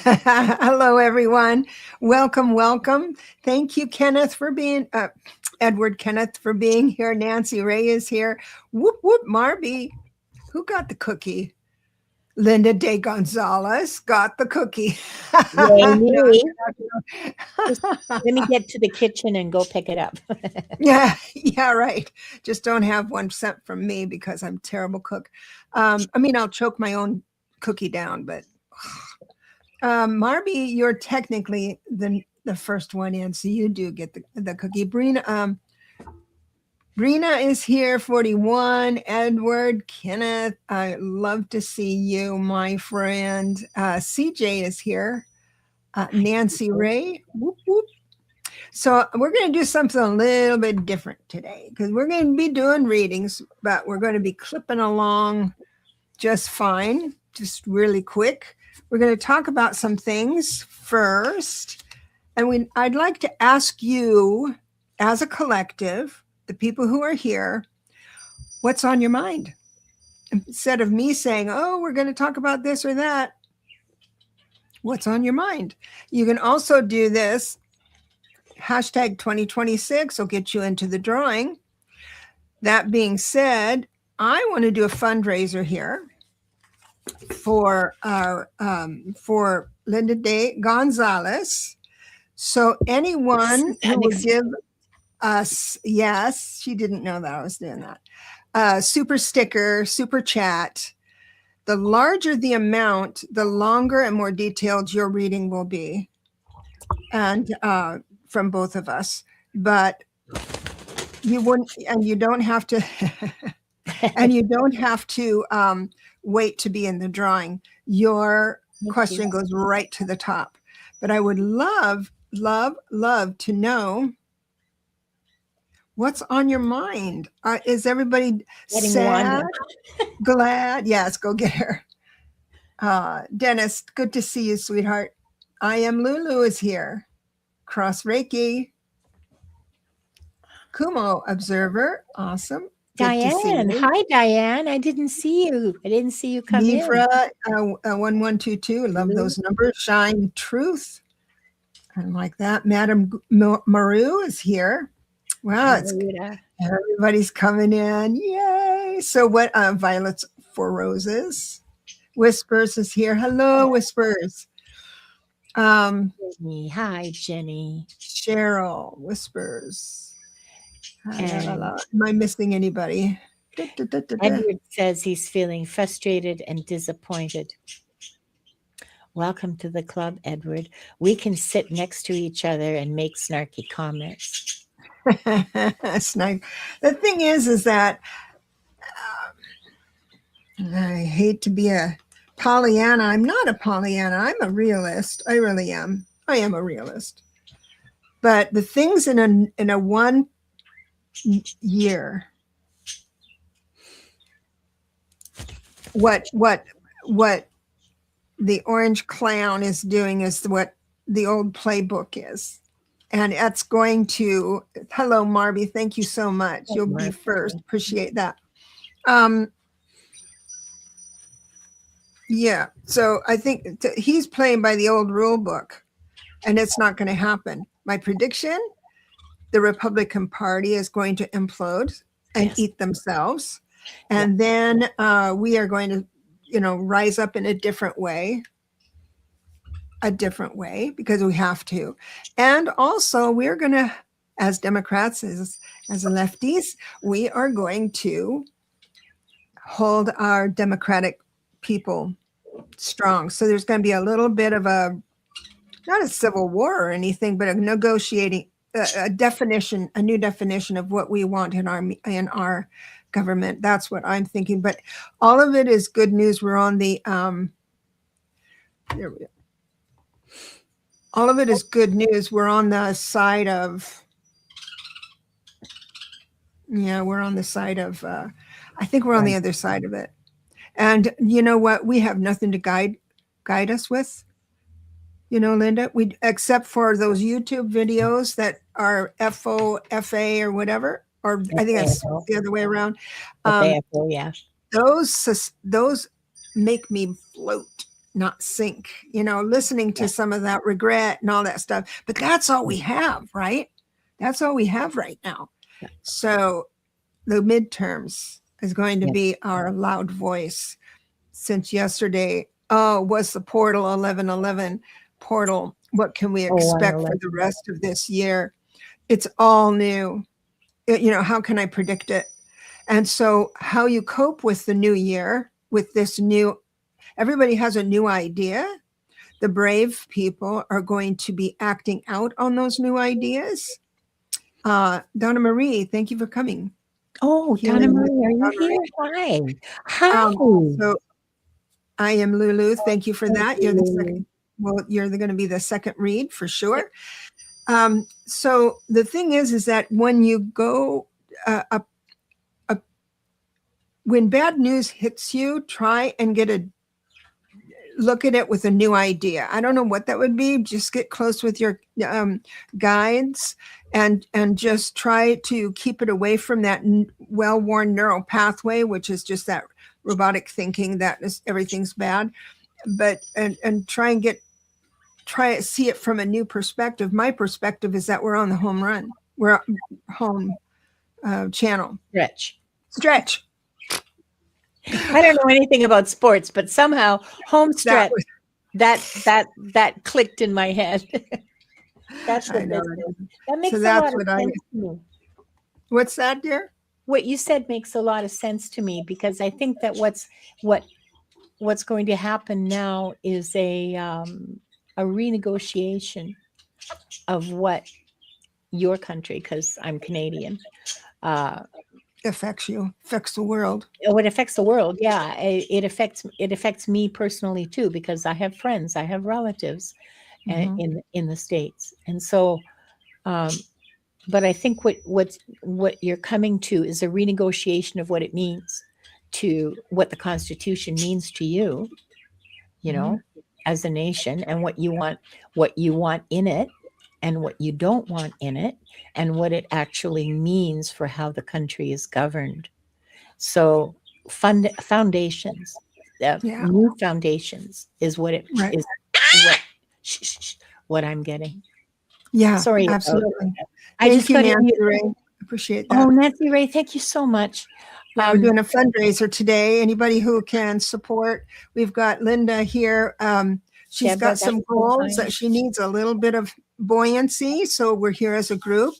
Hello, everyone. Welcome, welcome. Thank you, Kenneth, for being Edward Kenneth for being here. Nancy Ray is here. Whoop whoop, Marby. Who got the cookie? Linda De Gonzalez got the cookie. Yay, No, me. Just let me get to the kitchen and go pick it up. yeah, right. Just don't have one sent from me because I'm a terrible cook. I'll choke my own cookie down, but Marby, you're technically the first one in, so you do get the cookie. Brina is here, 41. Edward, Kenneth, I love to see you, my friend. CJ is here. Nancy Ray, whoop, whoop. So we're going to do something a little bit different today because we're going to be doing readings, but we're going to be clipping along just fine, just really quick. We're going to talk about some things first. And I'd like to ask you, as a collective, the people who are here, what's on your mind? Instead of me saying, oh, we're going to talk about this or that, what's on your mind? You can also do this. Hashtag 2026 will get you into the drawing. That being said, I want to do a fundraiser here for Linda De Gonzalez. So anyone who would give us, yes, she didn't know that I was doing that. Super sticker, super chat. The larger the amount, the longer and more detailed your reading will be. And from both of us, but you wouldn't, and you don't have to, and you don't have to wait to be in the drawing. Your question goes right to the top. But I would love to know what's on your mind. Is everybody sad, glad? Yes, go get her. Dennis, good to see you, sweetheart. I am Lulu is here. Cross Reiki. Kumo Observer. Awesome. Diane. Hi, Diane. I didn't see you. I didn't see you come Nifra, 1122. Love those numbers. Shine Truth. I like that. Madam Maru is here. Wow, everybody's coming in. Yay. So what? Violets for Roses. Whispers is here. Hello, Whispers. Jenny. Hi, Jenny. Cheryl, Whispers. Am I missing anybody? Edward says he's feeling frustrated and disappointed. Welcome to the club, Edward. We can sit next to each other and make snarky comments. Snark. The thing is that I hate to be a Pollyanna. I'm not a Pollyanna. I'm a realist. I really am. I am a realist. But the things in a 1 year, what the orange clown is doing is what the old playbook is. And that's going to, hello, Marby. Thank you so much. You'll be first. Appreciate that. Yeah. So I think he's playing by the old rule book, and it's not going to happen. My prediction, the Republican Party is going to implode and eat themselves. And then we are going to, rise up in a different way, because we have to. And also we're going to, as Democrats, as lefties, we are going to hold our Democratic people strong. So there's going to be a little bit of not a civil war or anything, but a negotiating, a new definition of what we want in our government. That's what I'm thinking. But all of it is good news. We're on the there we go. All of it is good news. We're on the side of, we're on the side of, I think we're on the other side of it. And you know what? We have nothing to guide us with. Linda, except for those YouTube videos that are FOFA or whatever, or I think it's the other way around. Yeah. Those make me float. not sink, listening to some of that regret and all that stuff. But that's all we have, right? That's all we have right now. So the midterms is going to be our loud voice. Since yesterday, was the portal 1111 portal. What can we expect for the rest of this year? It's all new. How can I predict it? And so how you cope with the new year, with this new, everybody has a new idea. The brave people are going to be acting out on those new ideas. Donna Marie, thank you for coming. Oh, Donna Marie, are you here? Hi. Hi. So I am Lulu. Thank you for that. You're the second. Well, you're going to be the second read for sure. So the thing is that when you go when bad news hits you, try and look at it with a new idea. I don't know what that would be. Just get close with your guides and just try to keep it away from that well-worn neural pathway, which is just that robotic thinking that everything's bad. But and try to see it from a new perspective. My perspective is that we're on the home run. We're home channel. Stretch. I don't know anything about sports, but somehow home stretch that clicked in my head. That's what this is. That makes a lot of sense to me. What's that, dear? What you said makes a lot of sense to me, because I think that what's going to happen now is a renegotiation of what your country, because I'm Canadian, affects the world. What affects the world, yeah. It affects me personally too, because I have friends, I have relatives in the States, and so but I think what you're coming to is a renegotiation of what it means, to what the Constitution means to you, as a nation, and what you want in it, and what you don't want in it, and what it actually means for how the country is governed. So foundations, new foundations is what it is. What I'm getting. Yeah, sorry, absolutely. Thank you, Nancy Ray. Appreciate that. Oh, Nancy Ray, thank you so much. We're doing a fundraiser today. Anybody who can support, we've got Linda here. She's got some goals that she needs a little bit of buoyancy. So we're here as a group.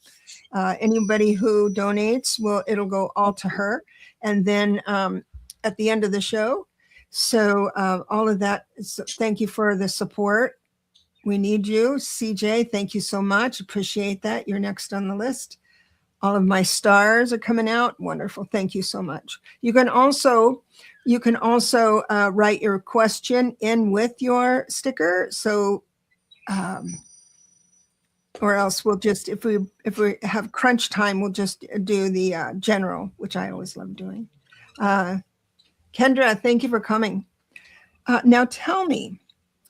Anybody who donates, it'll go all to her. And then at the end of the show. So all of that, thank you for the support. We need you. CJ, thank you so much. Appreciate that. You're next on the list. All of my stars are coming out. Wonderful. Thank you so much. You can also write your question in with your sticker. So, or else we'll just, if we have crunch time, we'll just do the general, which I always love doing. Kendra, thank you for coming. Now tell me,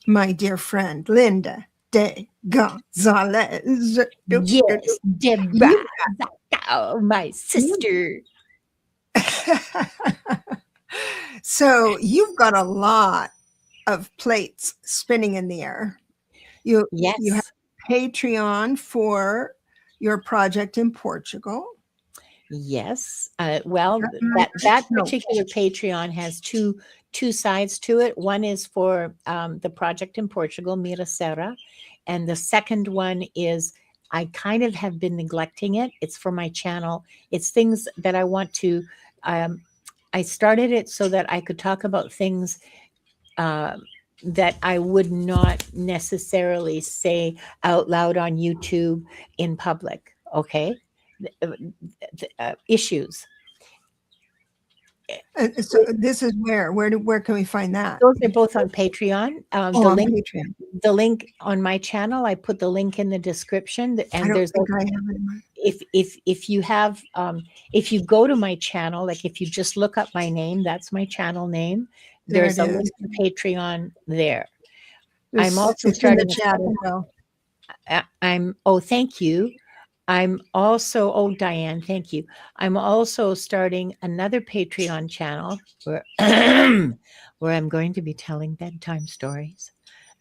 my dear friend, Linda de Gonzalez. Yes, Debra Zachau, my sister. So you've got a lot of plates spinning in the air. You have Patreon for your project in Portugal. Yes. Well, that particular Patreon has two sides to it. One is for the project in Portugal, Mira Serra, and the second one is, I kind of have been neglecting it. It's for my channel. It's things that I want to, I started it so that I could talk about things that I would not necessarily say out loud on YouTube in public. Okay. Issues. So this is where can we find that? Those are both on Patreon. Patreon. The link on my channel, I put the link in the description. And I don't think I have it in my... if you have if you go to my channel, like if you just look up my name, that's my channel name. There's a link to Patreon there. I'm also starting in the chat as well. thank you. I'm also, oh, Diane, thank you. I'm also starting another Patreon channel where, where I'm going to be telling bedtime stories.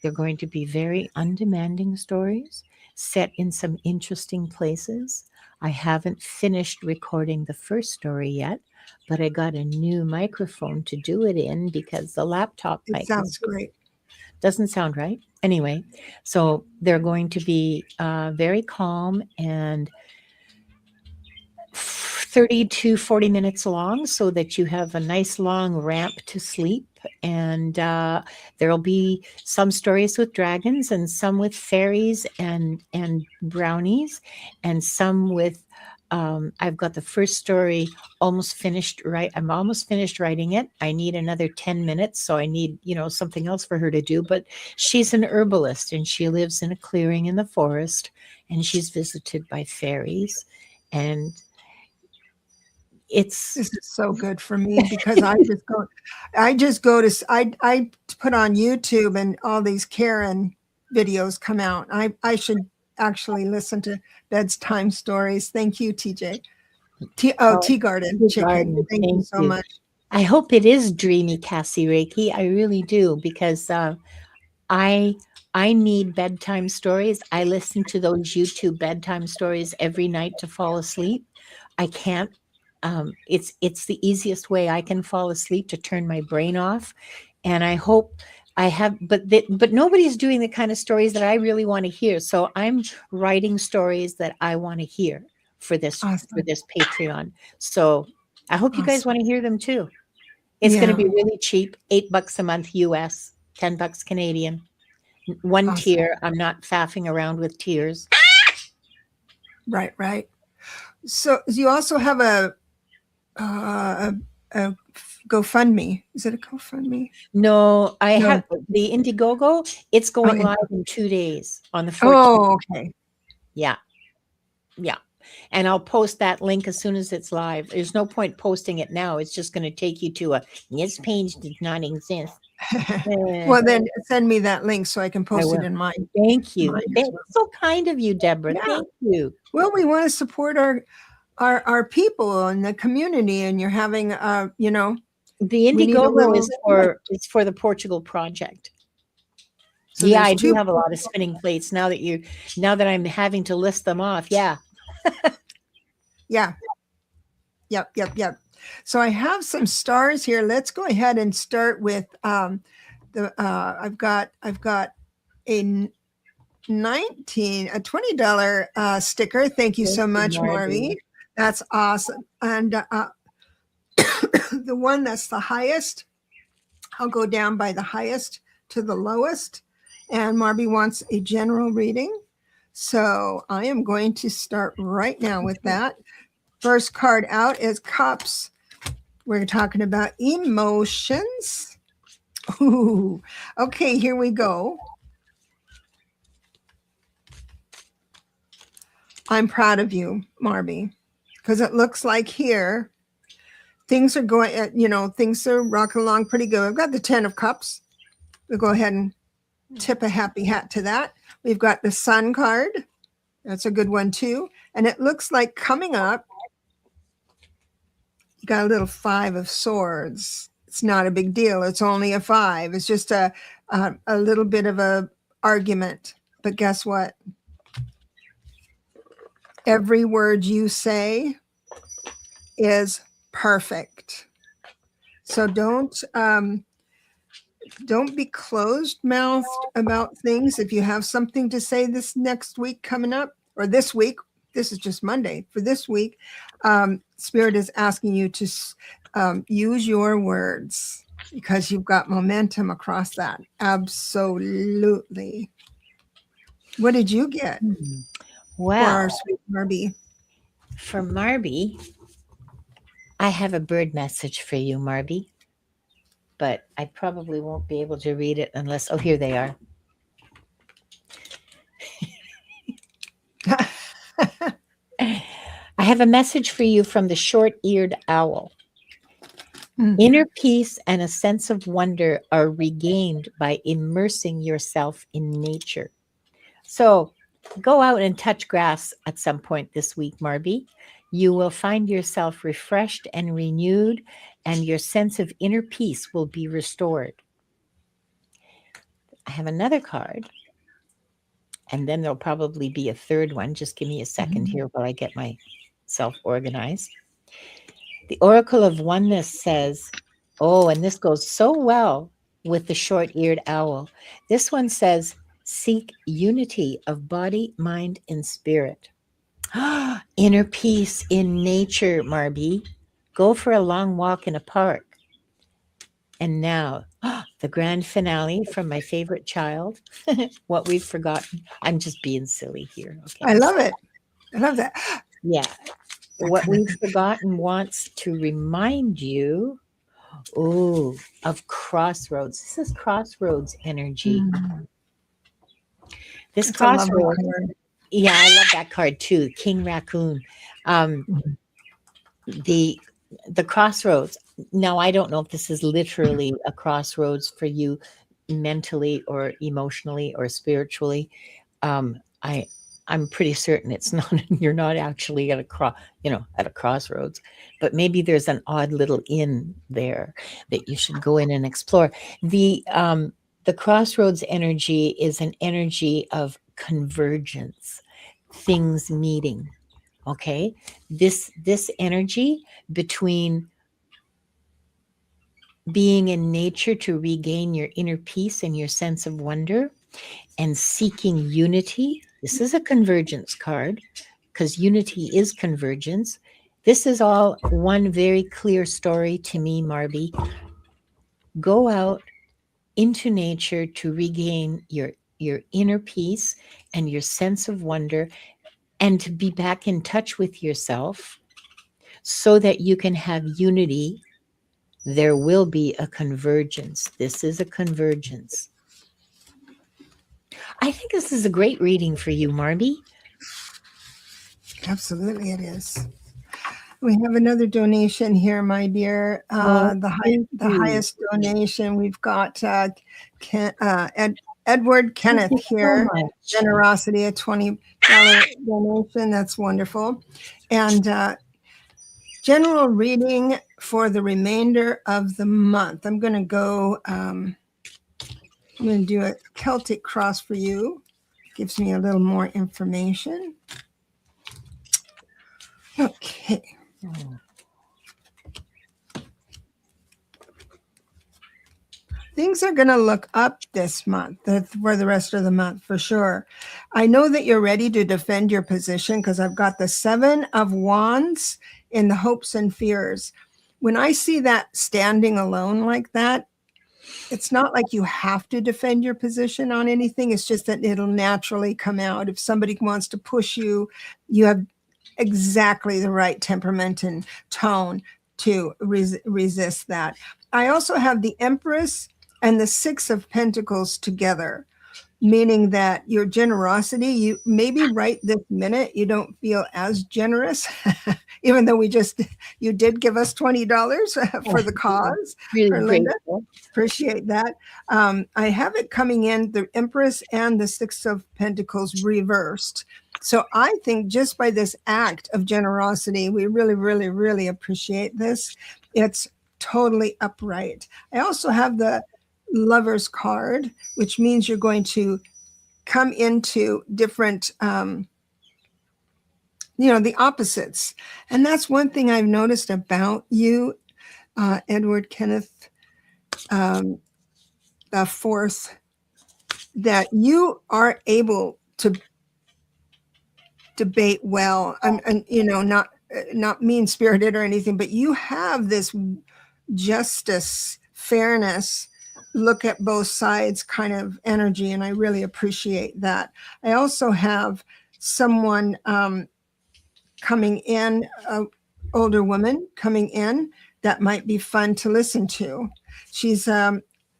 They're going to be very undemanding stories set in some interesting places. I haven't finished recording the first story yet, but I got a new microphone to do it in because the laptop It mic sounds great. doesn't sound right. Anyway, so they're going to be very calm and 30 to 40 minutes long so that you have a nice long ramp to sleep. And there'll be some stories with dragons and some with fairies and brownies and some with I've got the first story almost finished. Right, I'm almost finished writing it. I need another 10 minutes, so I need something else for her to do. But she's an herbalist and she lives in a clearing in the forest, and she's visited by fairies, and it's This is so good for me because I just go to, I put on YouTube and all these Karen videos come out. I should actually listen to bedtime stories. Thank you, TJ. Tea Garden Chicken. garden. Thank you so much. I hope it is dreamy, Cassie Reiki. I really do, because I I need bedtime stories. I listen to those YouTube bedtime stories every night to fall asleep. I can't. It's the easiest way I can fall asleep, to turn my brain off, and I hope I have. But nobody's doing the kind of stories that I really want to hear. So I'm writing stories that I want to hear for this Awesome. Patreon. So I hope you guys Awesome. want to hear them too. It's going to be really cheap, $8 a month US, $10 Canadian. One Awesome. tier. I'm not faffing around with tiers. Right, right. So you also have a GoFundMe. Is it a GoFundMe? No, I No. have the Indiegogo. It's going Oh, live in 2 days on the 14th. Oh, okay. Yeah. Yeah. And I'll post that link as soon as it's live. There's no point posting it now. It's just going to take you to this page does not exist. Well, then send me that link so I can post it in mine. Thank you. Mine as That's well. so kind of you, Deborah. Yeah. Thank you. Well, we want to support our people and the community, and you're having The we need a Indiegogo little is for the Portugal project. So Yeah, I there's do two have a lot of spinning plates now that I'm having to list them off. Yeah. Yeah. Yep. So I have some stars here. Let's go ahead and start with I've got a $20 sticker. Thank you so much, Marvy. That's awesome. And the one that's the highest, I'll go down by the highest to the lowest. And Marvy wants a general reading. So I am going to start right now with that. First card out is Cups. We're talking about emotions. Ooh. Okay, here we go. I'm proud of you, Marby, because it looks like here things are going, things are rocking along pretty good. I've got the 10 of Cups. We'll go ahead and tip a happy hat to that. We've got the Sun card. That's a good one too. And it looks like coming up, you got a little 5 of Swords. It's not a big deal. It's only a 5. It's just a little bit of a argument. But guess what? Every word you say is perfect. So don't be closed-mouthed about things. If you have something to say this next week coming up, or this week, this is just Monday. For this week, Spirit is asking you to use your words because you've got momentum across that. Absolutely. What did you get? Well, for our sweet Marby? For Marby, I have a bird message for you, Marby, but I probably won't be able to read it unless, oh, here they are. I have a message for you from the short-eared owl. Inner peace and a sense of wonder are regained by immersing yourself in nature. So Go out and touch grass at some point this week, Marby. You will find yourself refreshed and renewed, and your sense of inner peace will be restored. I have another card, and then there'll probably be a third one. Just give me a second here while I get myself organized. The Oracle of Oneness says, oh, and this goes so well with the short-eared owl. This one says, seek unity of body, mind, and spirit. Inner peace in nature, Marby. Go for a long walk in a park. And now, the grand finale from my favorite child, What We've Forgotten. I'm just being silly here. Okay. I love it. I love that. Yeah. What We've Forgotten wants to remind you, of crossroads. This is crossroads energy. This It's a lovely crossroads. card. Yeah, I love that card too. King Raccoon. The crossroads. Now, I don't know if this is literally a crossroads for you mentally or emotionally or spiritually. I'm pretty certain it's not. You're not actually at a crossroads, but maybe there's an odd little inn there that you should go in and explore. The crossroads energy is an energy of convergence, things meeting. Okay, this energy between being in nature to regain your inner peace and your sense of wonder, and seeking unity. This is a convergence card because unity is convergence. This is all one very clear story to me, Marby. Go out into nature to regain your inner peace and your sense of wonder, and to be back in touch with yourself so that you can have unity. There will be a convergence. This is a convergence. I think this is a great reading for you, Marby. Absolutely, it is. We have another donation here, my dear. The highest donation we've got Edward Kenneth here. Generosity, a $20 donation. That's wonderful. And general reading for the remainder of the month. I'm going to go. I'm going to do a Celtic cross for you. Gives me a little more information. Okay. Things are going to look up this month for the rest of the month for sure. I know that you're ready to defend your position because I've got the 7 of Wands in the hopes and fears. When I see that standing alone like that, it's not like you have to defend your position on anything. It's just that it'll naturally come out. If somebody wants to push you, you have exactly the right temperament and tone to resist that. I also have the Empress and the 6 of Pentacles together, meaning that your generosity, you maybe right this minute, you don't feel as generous, even though you did give us $20 for the cause. Really grateful. Appreciate that. I have it coming in, the Empress and the 6 of Pentacles reversed. So I think just by this act of generosity, we really, really, really appreciate this. It's totally upright. I also have the Lover's card, which means you're going to come into different, the opposites. And that's one thing I've noticed about you, Edward Kenneth IV, that you are able to debate well, and not mean-spirited or anything, but you have this justice, fairness, look at both sides kind of energy, and I really appreciate that. I also have someone coming in, an older woman coming in that might be fun to listen to. She's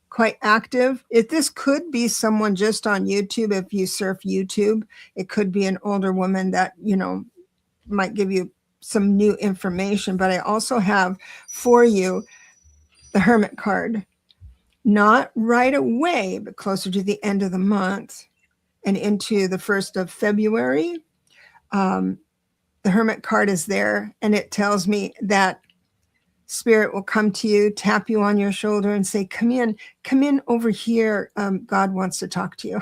quite active. This could be someone just on YouTube. If you surf YouTube, it could be an older woman that, might give you some new information. But I also have for you the Hermit card. Not right away, but closer to the end of the month. and into the 1st of February. The Hermit card is there, and it tells me that Spirit will come to you, tap you on your shoulder, and say, come in over here. God wants to talk to you.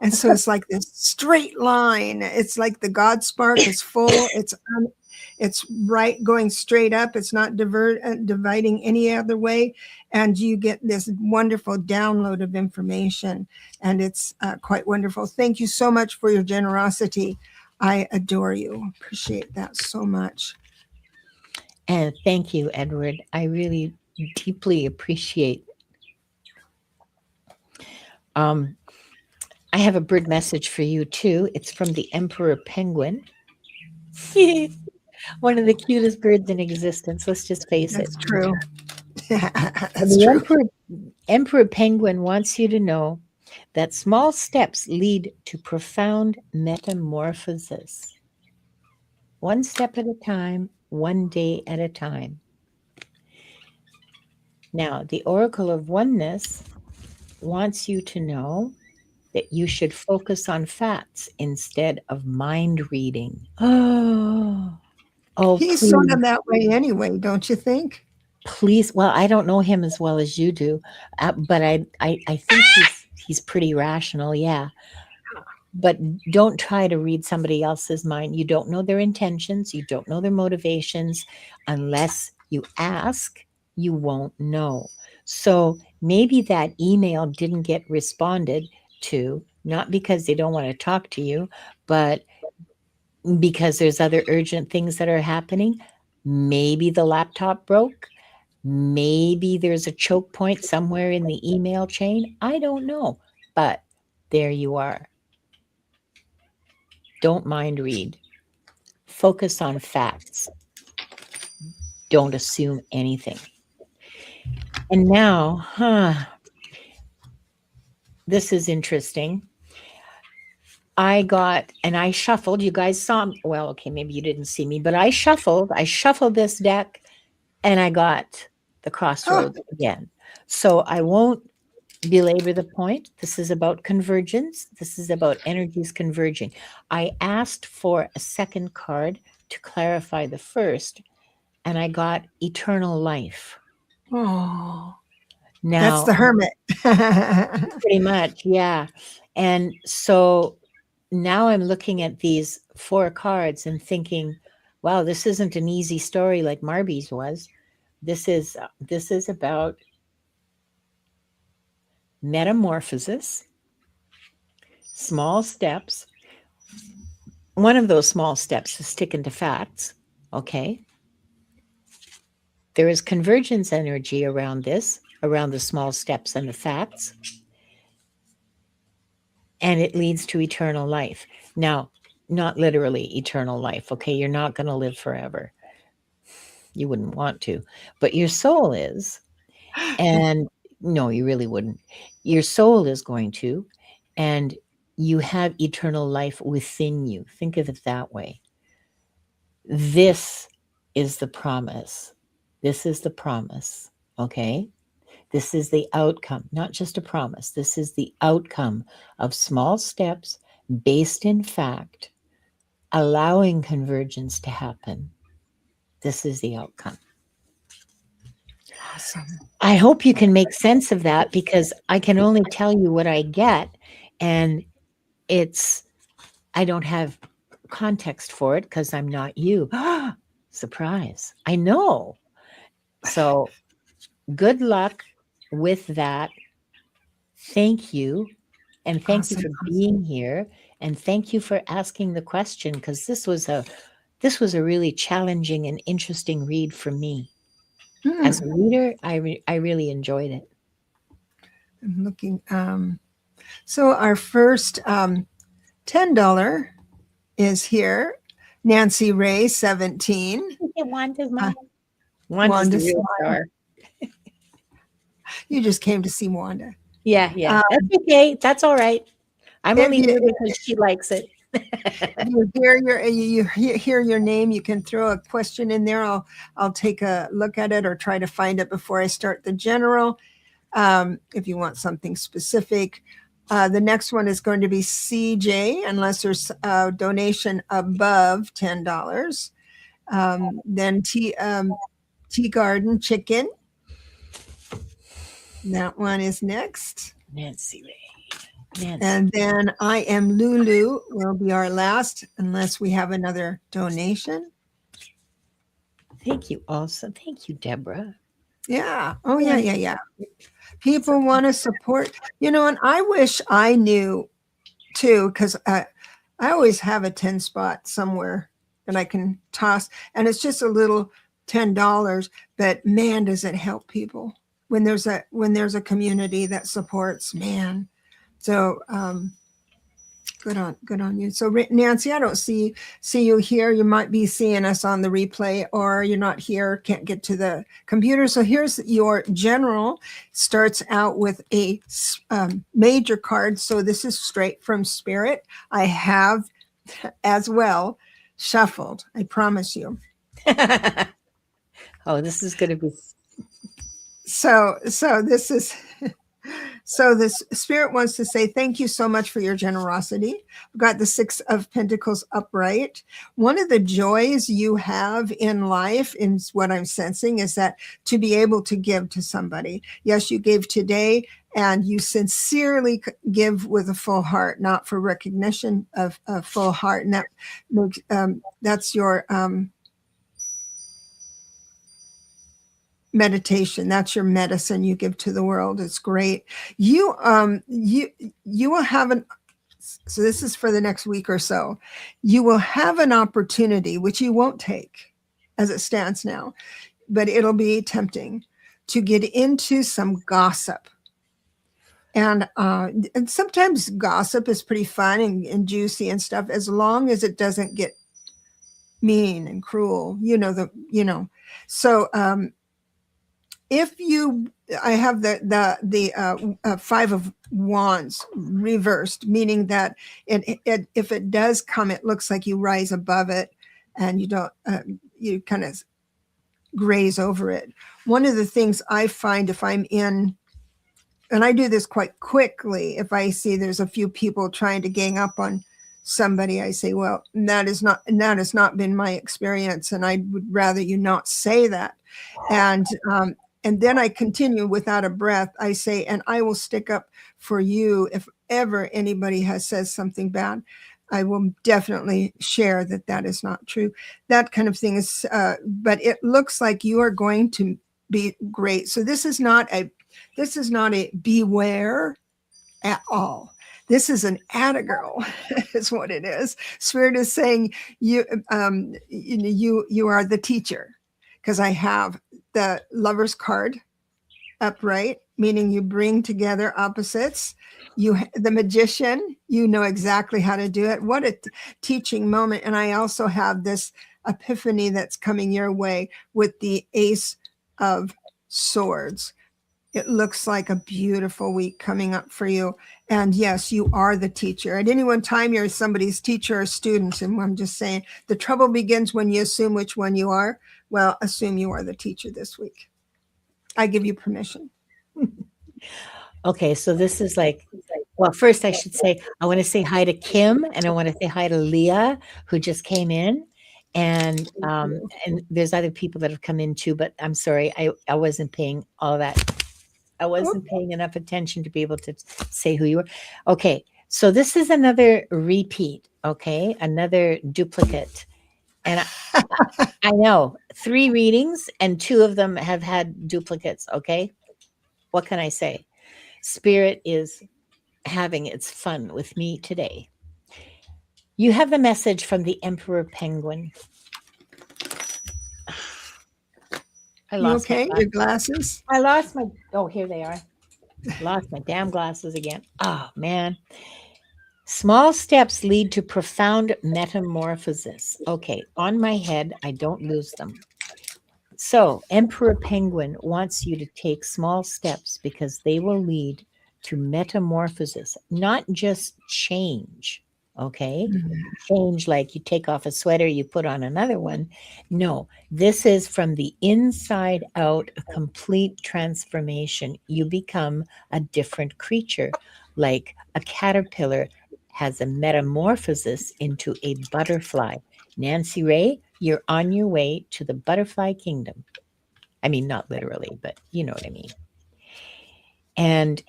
And so it's like this straight line. It's like the God spark is full. It's right going straight up. It's not dividing any other way. And you get this wonderful download of information. And it's quite wonderful. Thank you so much for your generosity. I adore you. Appreciate that so much. And thank you, Edward. I really deeply appreciate. I have a bird message for you too. It's from the Emperor Penguin. One of the cutest birds in existence. Let's just face That's it. true. That's The true. Emperor Penguin wants you to know that small steps lead to profound metamorphosis. One step at a time, one day at a time. Now, the Oracle of Oneness wants you to know that you should focus on facts instead of mind reading. Oh, He's please. sort of that way anyway, don't you think? Please. Well, I don't know him as well as you do, but I think he's pretty rational. Yeah. But don't try to read somebody else's mind. You don't know their intentions. You don't know their motivations. Unless you ask, you won't know. So maybe that email didn't get responded to, not because they don't want to talk to you, but because there's other urgent things that are happening. Maybe the laptop broke. Maybe there's a choke point somewhere in the email chain. I don't know. But there you are. Don't mind read. Focus on facts. Don't assume anything. And now, this is interesting. I shuffled. You guys saw, well, okay, maybe you didn't see me, but I shuffled this deck and I got the crossroads again. So I won't belabor the point. This is about convergence. This is about energies converging. I asked for a second card to clarify the first, and I got eternal life. Oh, Now, that's the Hermit. pretty much, yeah. And so now I'm looking at these 4 cards and thinking, wow, this isn't an easy story like Marby's was. This is about metamorphosis, small steps. One of those small steps is sticking to facts. Okay. There is convergence energy around this, around the small steps and the facts. And it leads to eternal life. Now, not literally eternal life. Okay. You're not going to live forever. You wouldn't want to, but your soul is. And no, you really wouldn't. Your soul is going to, and you have eternal life within you. Think of it that way. This is the promise. This is the promise. Okay. This is the outcome, not just a promise. This is the outcome of small steps based in fact, allowing convergence to happen. This is the outcome. Awesome. I hope you can make sense of that, because I can only tell you what I get, and I don't have context for it because I'm not you. Surprise. I know. So good luck with that. Thank you. And thank you for being here. And thank you for asking the question, because this was a really challenging and interesting read for me. As a reader, I really enjoyed it. I'm looking. So our first $10 is here. Nancy Ray, 17. Wanda's mom. Wanda's the real star. You just came to see Wanda. Yeah. That's okay. That's all right. I'm only here because she likes it. You hear your name, you can throw a question in there. I'll take a look at it or try to find it before I start the general. If you want something specific, The next one is going to be CJ, unless there's a donation above $10. Then Tea Garden Chicken. That one is next. Nancy Ray. Nancy. And then I Am Lulu will be our last, unless we have another donation. Thank you also. Thank you, Debra. Yeah. Oh, yeah. People want to support, and I wish I knew too, because I always have a 10 spot somewhere that I can toss. And it's just a little $10, but man, does it help people when there's a community that supports, man. So good on you. So Nancy, I don't see you here. You might be seeing us on the replay, or you're not here, can't get to the computer. So here's your general. Starts out with a major card. So this is straight from Spirit. I have as well shuffled, I promise you. Oh, this is going to be. So this is. So this Spirit wants to say thank you so much for your generosity. We've got the 6 of Pentacles upright. One of the joys you have in life, in what I'm sensing, is that to be able to give to somebody. Yes, you gave today, and you sincerely give with a full heart, not for recognition, of a full heart. And that makes, that's your meditation. That's your medicine you give to the world. It's great. You will have so this is for the next week or so. You will have an opportunity, which you won't take as it stands now, but it'll be tempting to get into some gossip. And sometimes gossip is pretty fun and juicy and stuff, as long as it doesn't get mean and cruel, So, I have the 5 of Wands reversed, meaning that if it does come, it looks like you rise above it, and you don't, you kind of graze over it. One of the things I find, if I'm in, and I do this quite quickly, if I see there's a few people trying to gang up on somebody, I say, well, that has not been my experience, and I would rather you not say that. And then I continue without a breath. I say, and I will stick up for you if ever anybody says something bad. I will definitely share that is not true. That kind of thing is, but it looks like you are going to be great. So this is not a beware at all. This is an atta girl, is what it is. Spirit is saying you are the teacher, because I have the Lover's card upright, meaning you bring together opposites. The Magician, you know exactly how to do it. What a teaching moment. And I also have this epiphany that's coming your way with the Ace of Swords. It looks like a beautiful week coming up for you. And yes, you are the teacher. At any one time, you're somebody's teacher or student. And I'm just saying, the trouble begins when you assume which one you are. Well, assume you are the teacher this week. I give you permission. Okay, so this is like, well, first I should say, I want to say hi to Kim, and I want to say hi to Leah, who just came in. And there's other people that have come in too, but I'm sorry, I wasn't paying all that. I wasn't paying enough attention to be able to say who you were. Okay, so this is another repeat, okay? Another duplicate. And I know 3 readings, and 2 of them have had duplicates, okay? What can I say? Spirit is having its fun with me today. You have the message from the Emperor Penguin. I lost your glasses? I lost my, oh, here they are. Lost my damn glasses again. Oh, man. Small steps lead to profound metamorphosis. Okay, on my head, I don't lose them. So, Emperor Penguin wants you to take small steps, because they will lead to metamorphosis, not just change. Okay, change like you take off a sweater, you put on another one. No, this is from the inside out, a complete transformation. You become a different creature, like a caterpillar has a metamorphosis into a butterfly. Nancy Ray, you're on your way to the butterfly kingdom. I mean, not literally, but you know what I mean. And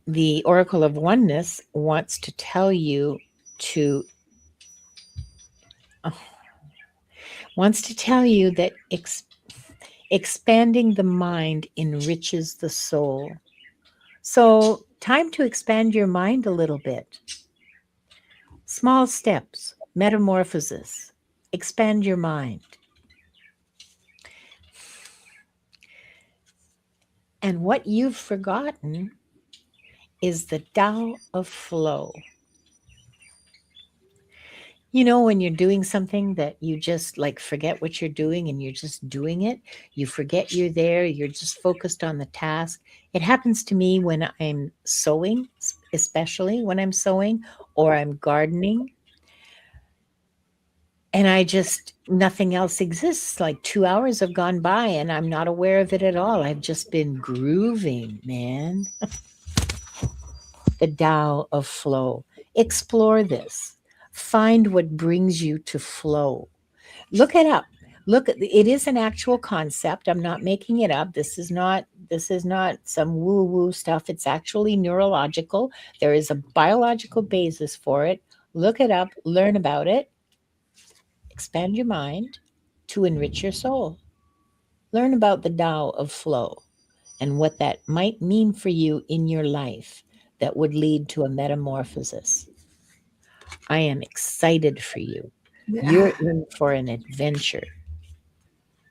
the Oracle of Oneness wants to tell you to that expanding the mind enriches the soul. So, time to expand your mind a little bit. Small steps, metamorphosis, expand your mind. And what you've forgotten is the Tao of flow. You know, when you're doing something that you just like forget what you're doing and you're just doing it, you forget you're there, you're just focused on the task. It happens to me when I'm sewing, especially when I'm sewing or I'm gardening. And nothing else exists. Like 2 hours have gone by and I'm not aware of it at all. I've just been grooving, man. The Tao of flow. Explore this. Find what brings you to flow. Look it up. It is an actual concept. I'm not making it up. This is not some woo-woo stuff. It's actually neurological. There is a biological basis for it. Look it up, learn about it, expand your mind to enrich your soul. Learn about the Tao of flow and what that might mean for you in your life that would lead to a metamorphosis. I am excited for you. You're in for an adventure.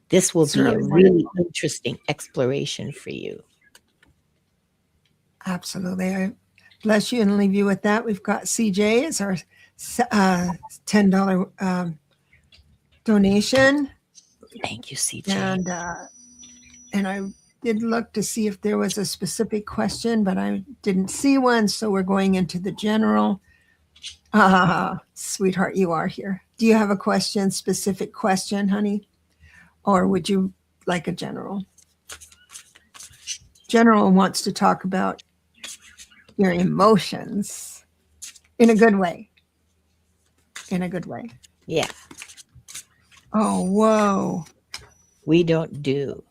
This will be a really interesting exploration for you. Absolutely. I bless you and leave you with that. We've got CJ as our $10 donation. Thank you, CJ. And I did look to see if there was a specific question, but I didn't see one. So we're going into the general. Sweetheart, you are here. Do you have a specific question, honey? Or would you like a general? General wants to talk about your emotions in a good way. In a good way. Yeah. Oh, whoa. We don't do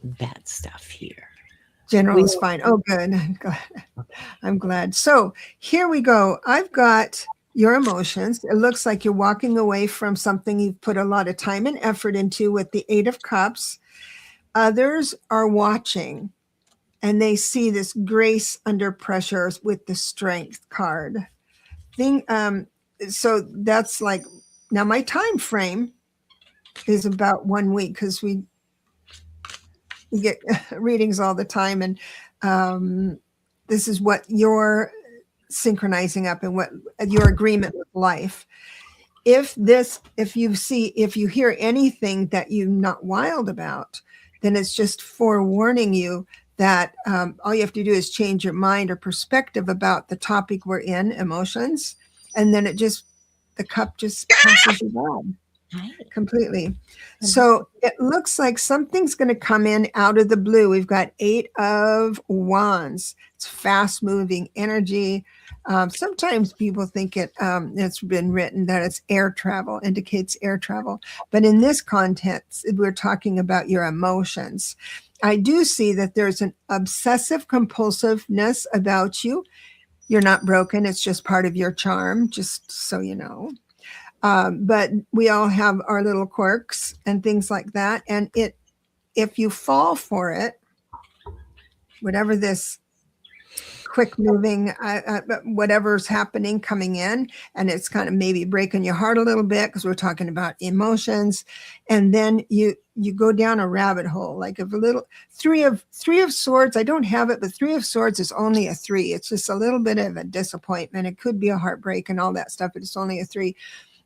bad stuff here. General is fine. Oh, good. I'm glad. So here we go. I've got your emotions. It looks like you're walking away from something you've put a lot of time and effort into with the 8 of Cups. Others are watching and they see this grace under pressure with the Strength card. So that's like, now my time frame is about 1 week because we get readings all the time. And this is what you're synchronizing up and what your agreement with life. If you hear anything that you're not wild about, then it's just forewarning you that all you have to do is change your mind or perspective about the topic we're in, emotions, and then the cup just passes you by completely. So it looks like something's going to come in out of the blue. We've got 8 of Wands. It's fast moving energy. Sometimes people think it's been written that it's air travel, indicates air travel. But in this context, we're talking about your emotions. I do see that there's an obsessive compulsiveness about you. You're not broken. It's just part of your charm, just so you know. But we all have our little quirks and things like that. And if you fall for it, whatever this quick moving, whatever's happening coming in, and it's kind of maybe breaking your heart a little bit because we're talking about emotions, and then you go down a rabbit hole, like a little three of swords. I don't have it, but 3 of swords is only a 3. It's just a little bit of a disappointment. It could be a heartbreak and all that stuff, but it's only a 3.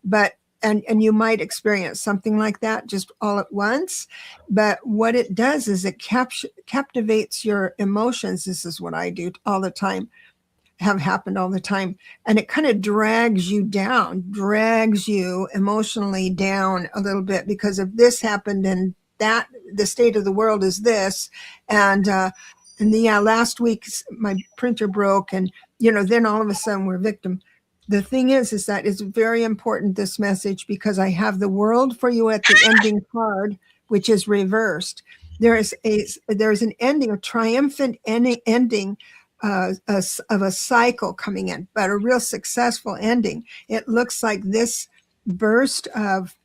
But and you might experience something like that just all at once. But what it does is it captivates your emotions. This is what I do all the time, have happened all the time. And it kind of drags you emotionally down a little bit, because if this happened and that the state of the world is this, and And yeah, last week my printer broke, and then all of a sudden we're victim. The thing is that it's very important, this message, because I have the world for you at the ending card, which is reversed. There's an ending, a triumphant ending of a cycle coming in, but a real successful ending. It looks like this burst of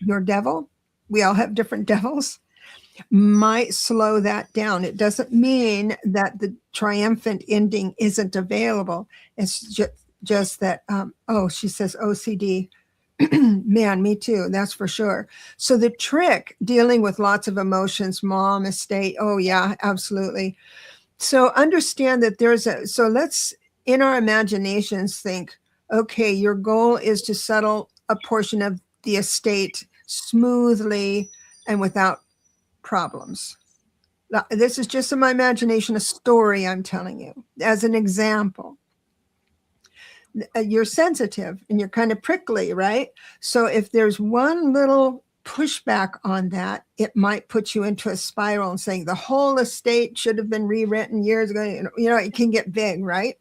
your devil. We all have different devils. Might slow that down. It doesn't mean that the triumphant ending isn't available. It's just that, she says OCD. Man, me too. That's for sure. So the trick, dealing with lots of emotions, mom, estate. Oh yeah, absolutely. So understand that let's, in our imaginations, think, okay, your goal is to settle a portion of the estate smoothly and without problems. This is just in my imagination, a story I'm telling you as an example. You're sensitive and you're kind of prickly, right? So if there's one little pushback on that, it might put you into a spiral and saying the whole estate should have been rewritten years ago. It can get big, right?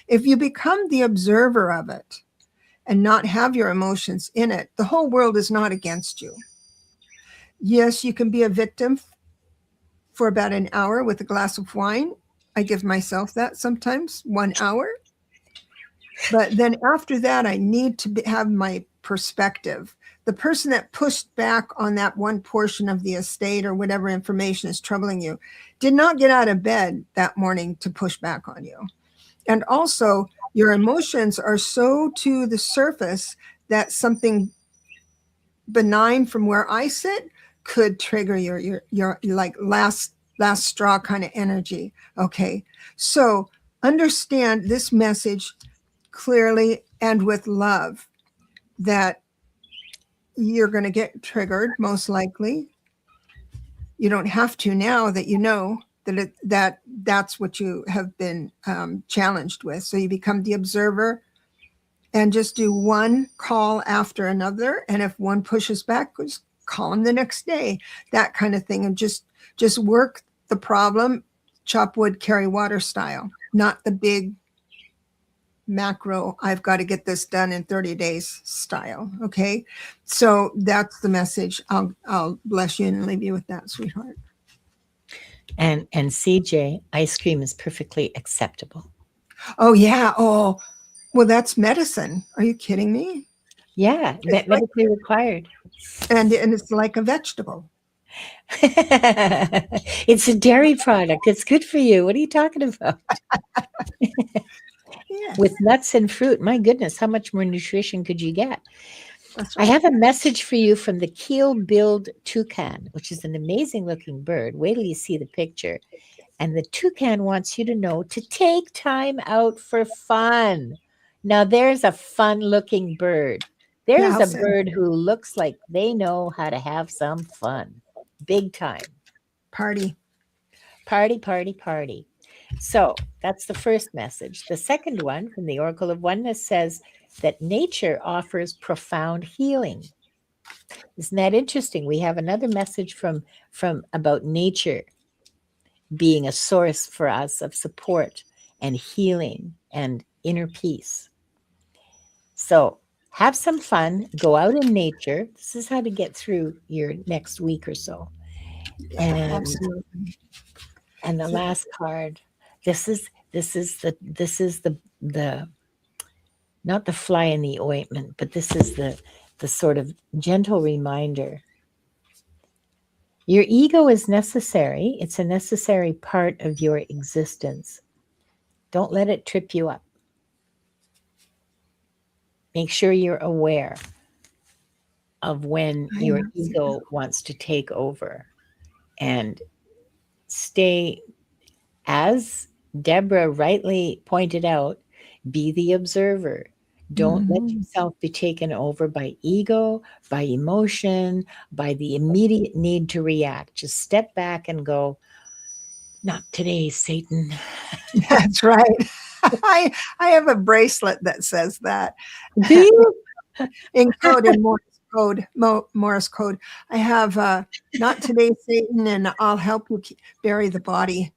If you become the observer of it and not have your emotions in it, the whole world is not against you. Yes, you can be a victim for about an hour with a glass of wine. I give myself that sometimes, 1 hour. But then after that, I need to have my perspective. The person that pushed back on that one portion of the estate or whatever information is troubling you did not get out of bed that morning to push back on you. And also, your emotions are so to the surface that something benign from where I sit could trigger your like last straw kind of energy. Okay, so understand this message clearly and with love, that you're going to get triggered most likely. You don't have to, now that you know that's what you have been challenged with. So you become the observer and just do one call after another. And if one pushes back, just call them the next day, that kind of thing. And just work the problem, chop wood, carry water style, not the big macro, I've got to get this done in 30 days style. Okay. So that's the message. I'll bless you and leave you with that, sweetheart. And CJ, ice cream is perfectly acceptable. Oh yeah. Oh, well, that's medicine. Are you kidding me? Yeah, medically required. And it's like a vegetable. It's a dairy product. It's good for you. What are you talking about? Yes. With nuts and fruit, my goodness, how much more nutrition could you get? That's I right. have a message for you from the keel-billed toucan, which is an amazing looking bird. Wait till you see the picture. And the toucan wants you to know to take time out for fun. Now, there's a fun-looking bird. There's a bird who looks like they know how to have some fun. Big time. Party. Party, party, party. So that's the first message. The second one from the Oracle of Oneness says that nature offers profound healing. Isn't that interesting? We have another message from about nature being a source for us of support and healing and inner peace. So have some fun, go out in nature. This is how to get through your next week or so. Absolutely. And the last card, this is the not the fly in the ointment, but this is the sort of gentle reminder. Your ego is necessary. It's a necessary part of your existence. Don't let it trip you up. Make sure you're aware of when your ego wants to take over, and stay, as Debra rightly pointed out, be the observer. Don't let yourself be taken over by ego, by emotion, by the immediate need to react. Just step back and go, not today, Satan. That's right. I have a bracelet that says that. Do you? Encoded code. Morse code. I have not today, Satan, and I'll help you bury the body.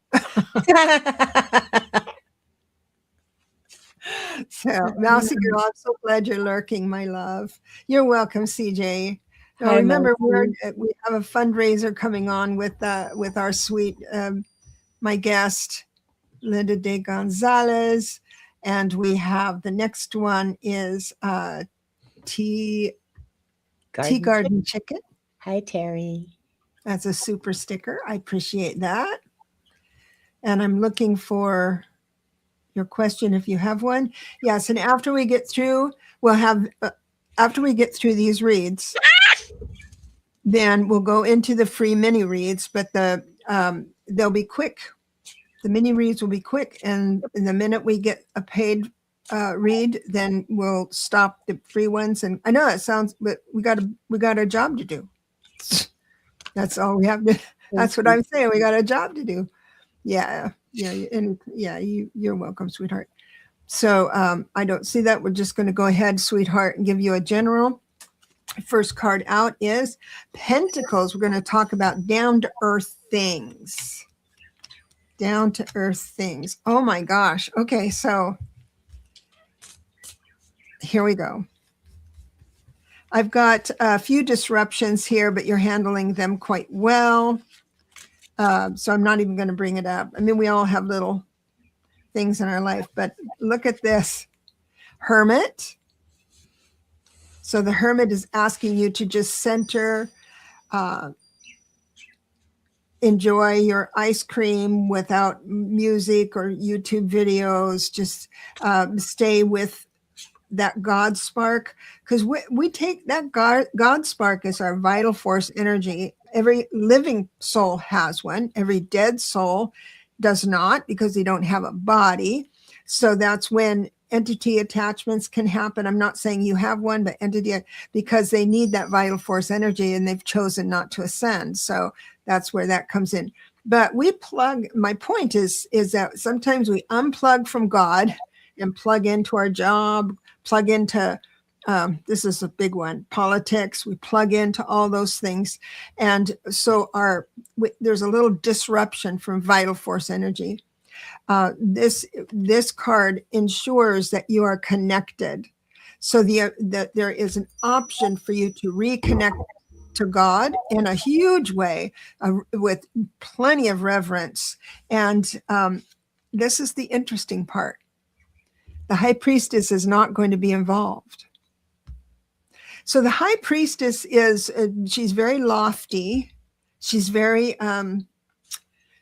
So, Mousy Girl, I'm so glad you're lurking, my love. You're welcome, CJ. Now, Hi, remember, Mousy. we have a fundraiser coming on with our sweet, my guest, Linda de Gonzalez. And we have the next one is Tea Garden Chicken. Hi, Terry. That's a super sticker. I appreciate that. And I'm looking for your question if you have one. Yes, and after we get through, we'll have after we get through these reads, then we'll go into the free mini reads, but they'll be quick. The mini reads will be quick, and in the minute we get a paid read, then we'll stop the free ones. And I know that sounds, but we got a job to do. That's all we have to. That's what I'm saying. We got a job to do. Yeah, and you're welcome, sweetheart. So I don't see that. We're just going to go ahead, sweetheart, and give you a general. First card out is Pentacles. We're going to talk about down to earth things. Down to earth things. Oh my gosh. Okay, so here we go. I've got a few disruptions here, but you're handling them quite well. So I'm not even going to bring it up. I mean, we all have little things in our life, but look at this. Hermit. So the Hermit is asking you to just center, enjoy your ice cream without music or YouTube videos. Just stay with that God spark, because we take that God spark as our vital force energy. Every living soul has one. Every dead soul does not, because they don't have a body. So that's when entity attachments can happen. I'm not saying you have one, but entity, because they need that vital force energy and they've chosen not to ascend. So that's where that comes in. But we plug, my point is that sometimes we unplug from God and plug into our job, plug into, this is a big one, politics. We plug into all those things. And so there's a little disruption from vital force energy. This card ensures that you are connected. So that there is an option for you to reconnect to God in a huge way, with plenty of reverence. And this is the interesting part. The high priestess is not going to be involved. So the high priestess she's very lofty. She's very,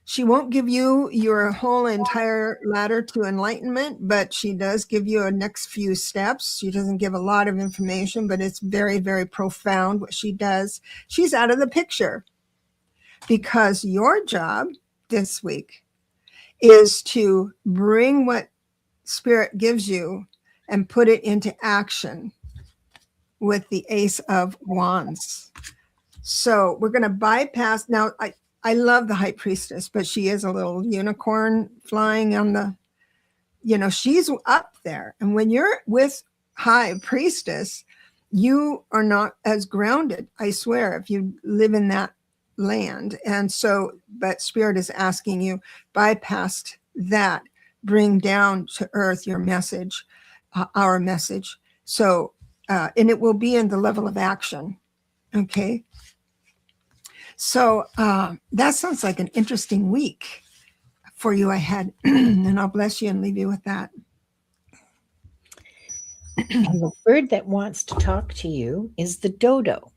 she won't give you your whole entire ladder to enlightenment, but she does give you a next few steps. She doesn't give a lot of information, but it's very, very profound what she does. She's out of the picture, because your job this week is to bring what Spirit gives you and put it into action with the Ace of Wands. So we're going to bypass. Now, I love the high priestess, but she is a little unicorn flying on the, she's up there. And when you're with high priestess, you are not as grounded, I swear, if you live in that land. And so, but Spirit is asking you, bypass that, bring down to earth your message, our message. So, and it will be in the level of action. Okay. So that sounds like an interesting week for you ahead. And I'll bless you and leave you with that. And the bird that wants to talk to you is the dodo.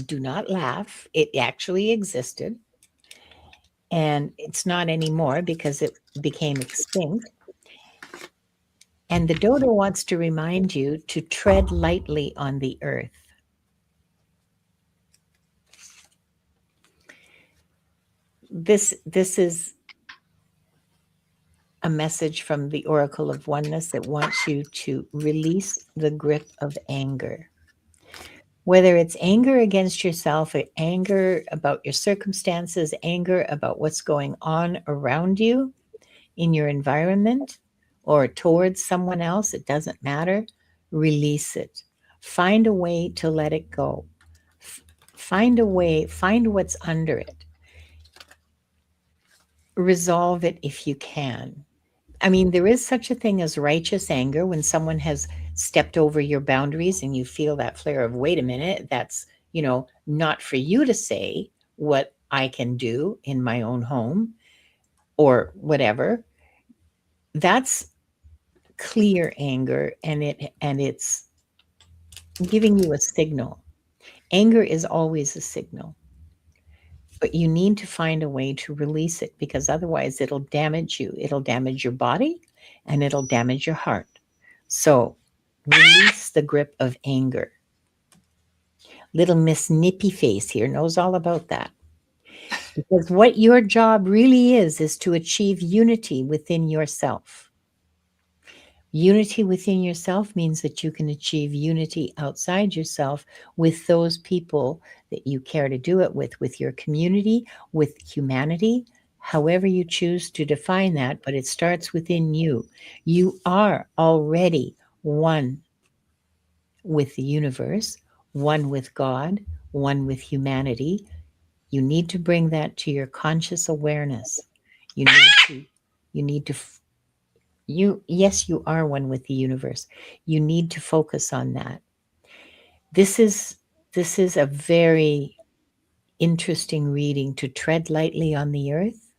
Do not laugh. It actually existed. And it's not anymore because it became extinct. And the dodo wants to remind you to tread lightly on the earth. This is a message from the Oracle of Oneness that wants you to release the grip of anger. Whether it's anger against yourself or anger about your circumstances, anger about what's going on around you in your environment or towards someone else, it doesn't matter. Release it. Find a way to let it go. Find a way, find what's under it. Resolve it if you can. I mean, there is such a thing as righteous anger when someone has stepped over your boundaries and you feel that flare of, wait a minute, that's, not for you to say what I can do in my own home or whatever. That's clear anger, and it's giving you a signal. Anger is always a signal, but you need to find a way to release it, because otherwise it'll damage you. It'll damage your body and it'll damage your heart. So release the grip of anger. Little Miss Nippy Face here knows all about that. Because what your job really is to achieve unity within yourself. Unity within yourself means that you can achieve unity outside yourself with those people that you care to do it with your community, with humanity, however you choose to define that, but it starts within you. You are already one with the universe, one with God, one with humanity. You need to bring that to your conscious awareness. You need to yes, you are one with the universe. You need to focus on that. This is a very interesting reading to tread lightly on the earth,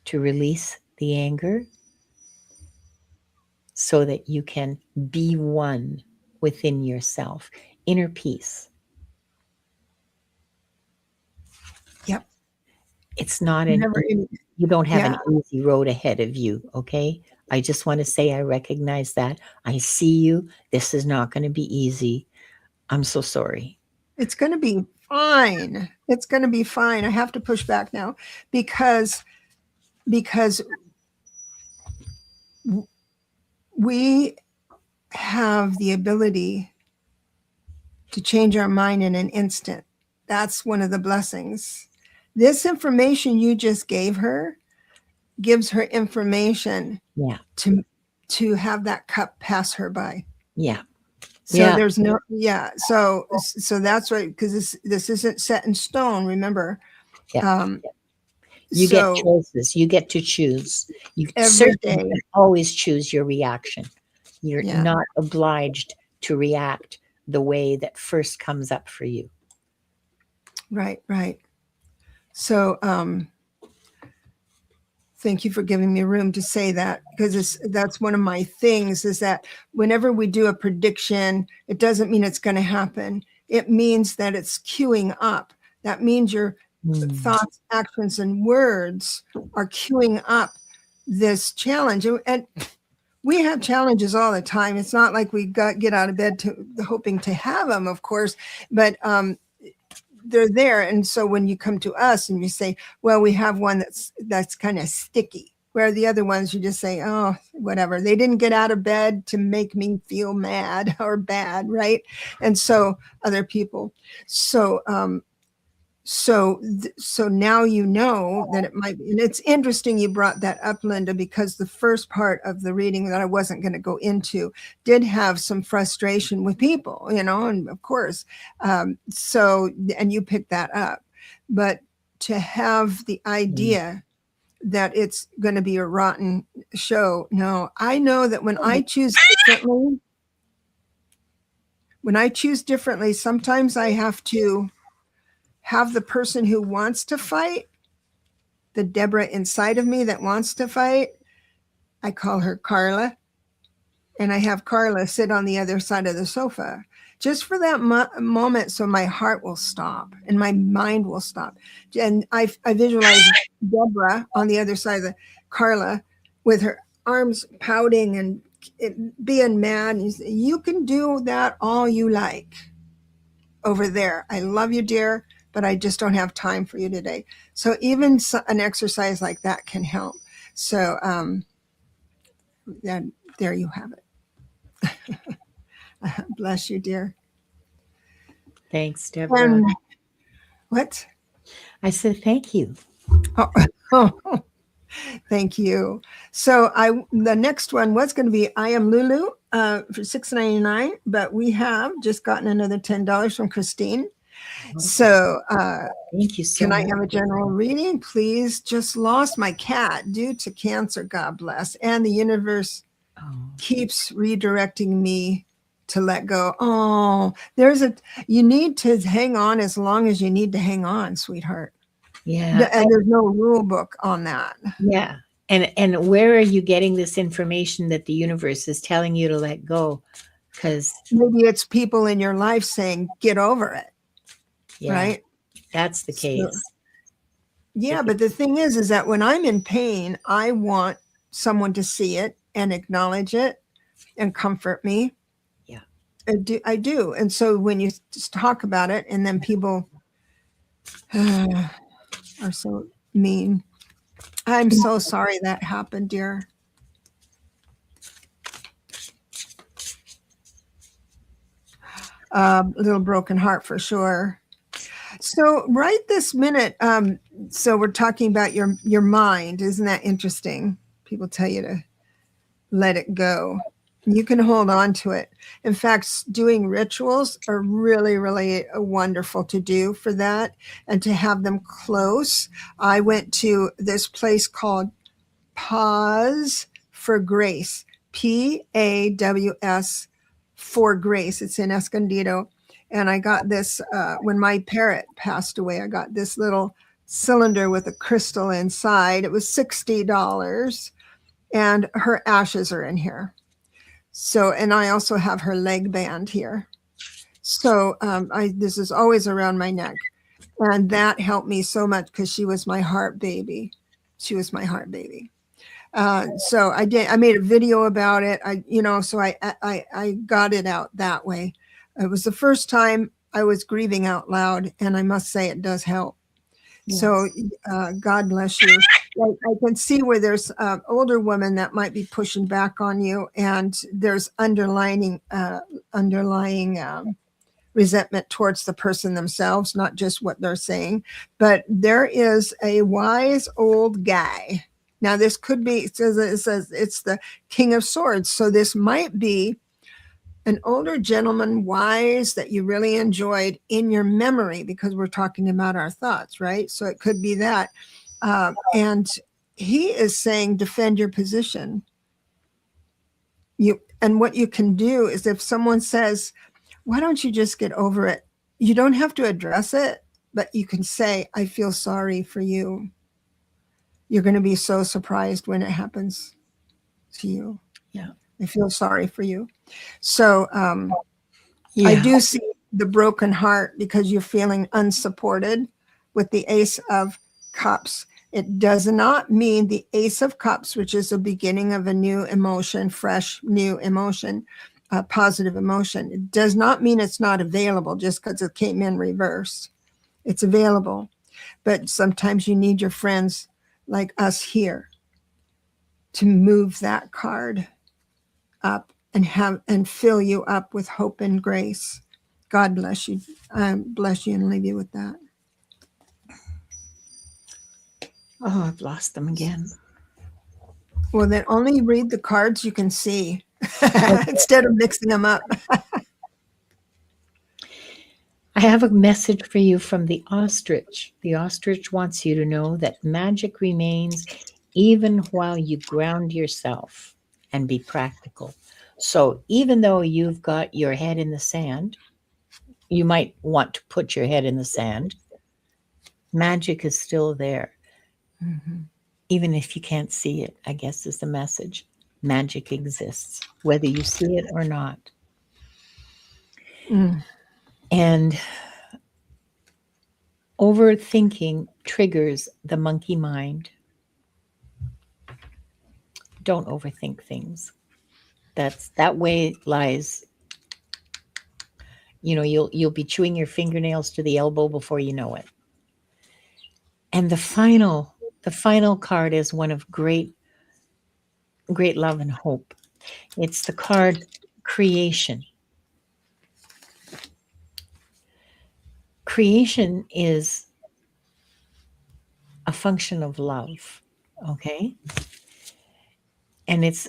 to release the anger so that you can be one within yourself, inner peace. Yep. It's not you don't have an easy road ahead of you, okay? I just want to say I recognize that. I see you. This is not going to be easy. I'm so sorry. It's going to be fine. It's going to be fine. I have to push back now because we have the ability to change our mind in an instant. That's one of the blessings. This information you just gave her gives her information to have that cup pass her by. Yeah. So there's no, So that's right. Because this isn't set in stone. Remember, you get choices. You get to choose. You every day can always choose your reaction. You're not obliged to react the way that first comes up for you. Right. So, thank you for giving me room to say that, because that's one of my things, is that whenever we do a prediction, it doesn't mean it's going to happen. It means that it's queuing up. That means your thoughts, actions, and words are queuing up this challenge. And we have challenges all the time. It's not like we get out of bed hoping to have them, of course, but they're there. And so when you come to us and you say, well, we have one that's kind of sticky, where the other ones you just say, oh, whatever, they didn't get out of bed to make me feel mad or bad, right? And so other people, so now you know that it might be. And it's interesting you brought that up, Linda, because the first part of the reading that I wasn't going to go into did have some frustration with people, and of course, and you picked that up. But to have the idea that it's going to be a rotten show, no, I know that when I choose differently, sometimes I have to have the person who wants to fight, the Debra inside of me that wants to fight. I call her Carla, and I have Carla sit on the other side of the sofa just for that moment, so my heart will stop and my mind will stop. And I visualize Debra on the other side of the Carla with her arms pouting and being mad. And you can do that all you like over there. I love you, dear, but I just don't have time for you today. So even an exercise like that can help. So then there you have it. Bless you, dear. Thanks, Debra. And what? I said thank you. Thank you. So the next one was going to be I Am Lulu, for $6.99, but we have just gotten another $10 from Christine. So thank you so can much. I have a general reading, please? Just lost my cat due to cancer, God bless. And the universe keeps redirecting me to let go. Oh, you need to hang on as long as you need to hang on, sweetheart. Yeah. And there's no rule book on that. Yeah. And where are you getting this information that the universe is telling you to let go? Because maybe it's people in your life saying, get over it. yeah, right? That's the case. So, yeah, but the thing is that when I'm in pain, I want someone to see it and acknowledge it and comfort me. Yeah. I do. And so when you just talk about it and then people are so mean, I'm so sorry that happened, dear. Little broken heart for sure. So right this minute, so we're talking about your mind. Isn't that interesting? People tell you to let it go. You can hold on to it. In fact, doing rituals are really, really wonderful to do for that and to have them close. I went to this place called Pause for Grace, PAWS for Grace. It's in Escondido. And I got this when my parrot passed away. I got this little cylinder with a crystal inside. It was $60. And her ashes are in here. So, and I also have her leg band here. So, this is always around my neck, and that helped me so much because she was my heart baby. She was my heart baby. So I made a video about it. So I got it out that way. It was the first time I was grieving out loud, and I must say it does help. Yes. So God bless you. I can see where there's older women that might be pushing back on you, and there's underlying resentment towards the person themselves, not just what they're saying. But there is a wise old guy. Now, this could be, it says it's the King of Swords. So this might be an older gentleman, wise, that you really enjoyed in your memory, because we're talking about our thoughts, right? So it could be that. And he is saying, defend your position. And what you can do is, if someone says, why don't you just get over it? You don't have to address it, but you can say, I feel sorry for you. You're going to be so surprised when it happens to you. Yeah. I feel sorry for you. So I do see the broken heart because you're feeling unsupported with the Ace of Cups. It does not mean the Ace of Cups, which is the beginning of a new emotion, fresh, new emotion, positive emotion. It does not mean it's not available just because it came in reversed. It's available. But sometimes you need your friends like us here to move that card up and fill you up with hope and grace. God bless you. Bless you and leave you with that. Oh, I've lost them again. Well, then only read the cards you can see instead of mixing them up. I have a message for you from the ostrich. The ostrich wants you to know that magic remains even while you ground yourself and be practical. So even though you've got your head in the sand, you might want to put your head in the sand. Magic is still there. Mm-hmm. Even if you can't see it, I guess is the message. Magic exists, whether you see it or not. Mm. And overthinking triggers the monkey mind. Don't overthink things. That way lies. You'll be chewing your fingernails to the elbow before you know it. And the final card is one of great love and hope. It's the card creation. Creation is a function of love, okay? And it's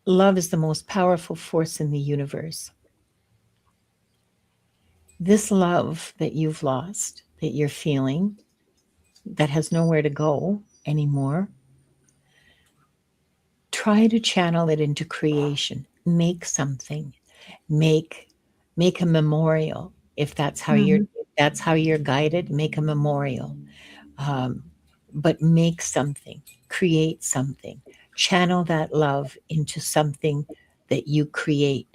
Love is the most powerful force in the universe. This love that you've lost, that you're feeling, that has nowhere to go anymore, try to channel it into creation. Make something. Make a memorial. If Mhm. that's how you're guided, make a memorial. Um, but make something, create something, channel that love into something that you create,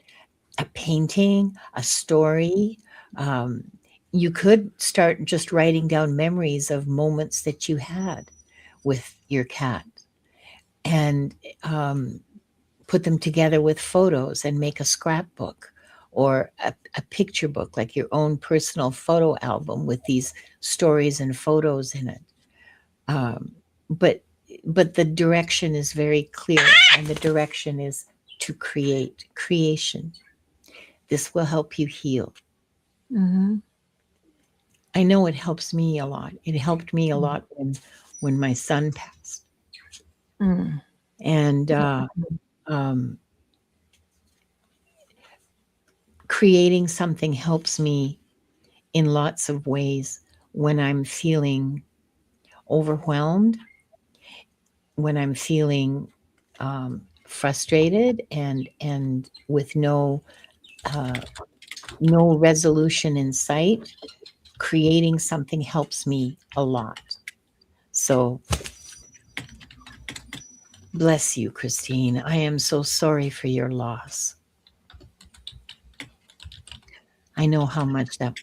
a painting, a story. Um, you could start just writing down memories of moments that you had with your cat and put them together with photos and make a scrapbook or a picture book, like your own personal photo album with these stories and photos in it. Um, but the direction is very clear, and the direction is to create creation. This will help you heal. Mhm. I know it helps me a lot. It helped me a lot when my son passed, Mm. and um, creating something helps me in lots of ways when I'm feeling overwhelmed, when I'm feeling frustrated and with uh, no resolution in sight. Creating something helps me a lot. So bless you, Christine. I am so sorry for your loss. I know how much that,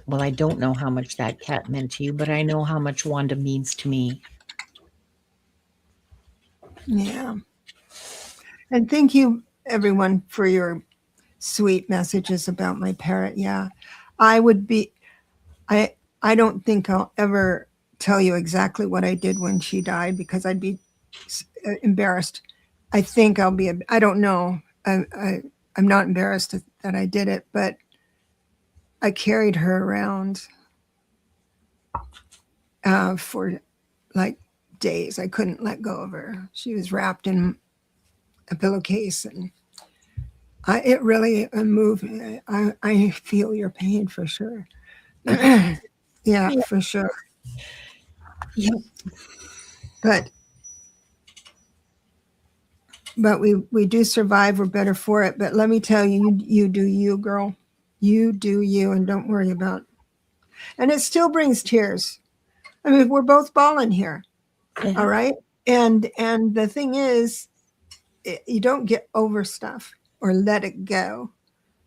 well, I don't know how much that cat meant to you, but I know how much Wanda means to me. Yeah. And thank you, everyone, for your sweet messages about my parrot. Yeah. I would be, I, I don't think I'll ever tell you exactly what I did when she died because I'd be embarrassed. I think I'll be, I don't know. I'm not embarrassed that I did it, but I carried her around for like days. I couldn't let go of her. She was wrapped in a pillowcase, and it really moved me. I feel your pain for sure. Yeah, Yeah. for sure. Yeah. But we do survive. We're better for it. But let me tell you, you do you, girl. You do you, and don't worry about. And it still brings tears. I mean, we're both bawling here. All Yeah. right. And the thing is, you don't get over stuff or let it go.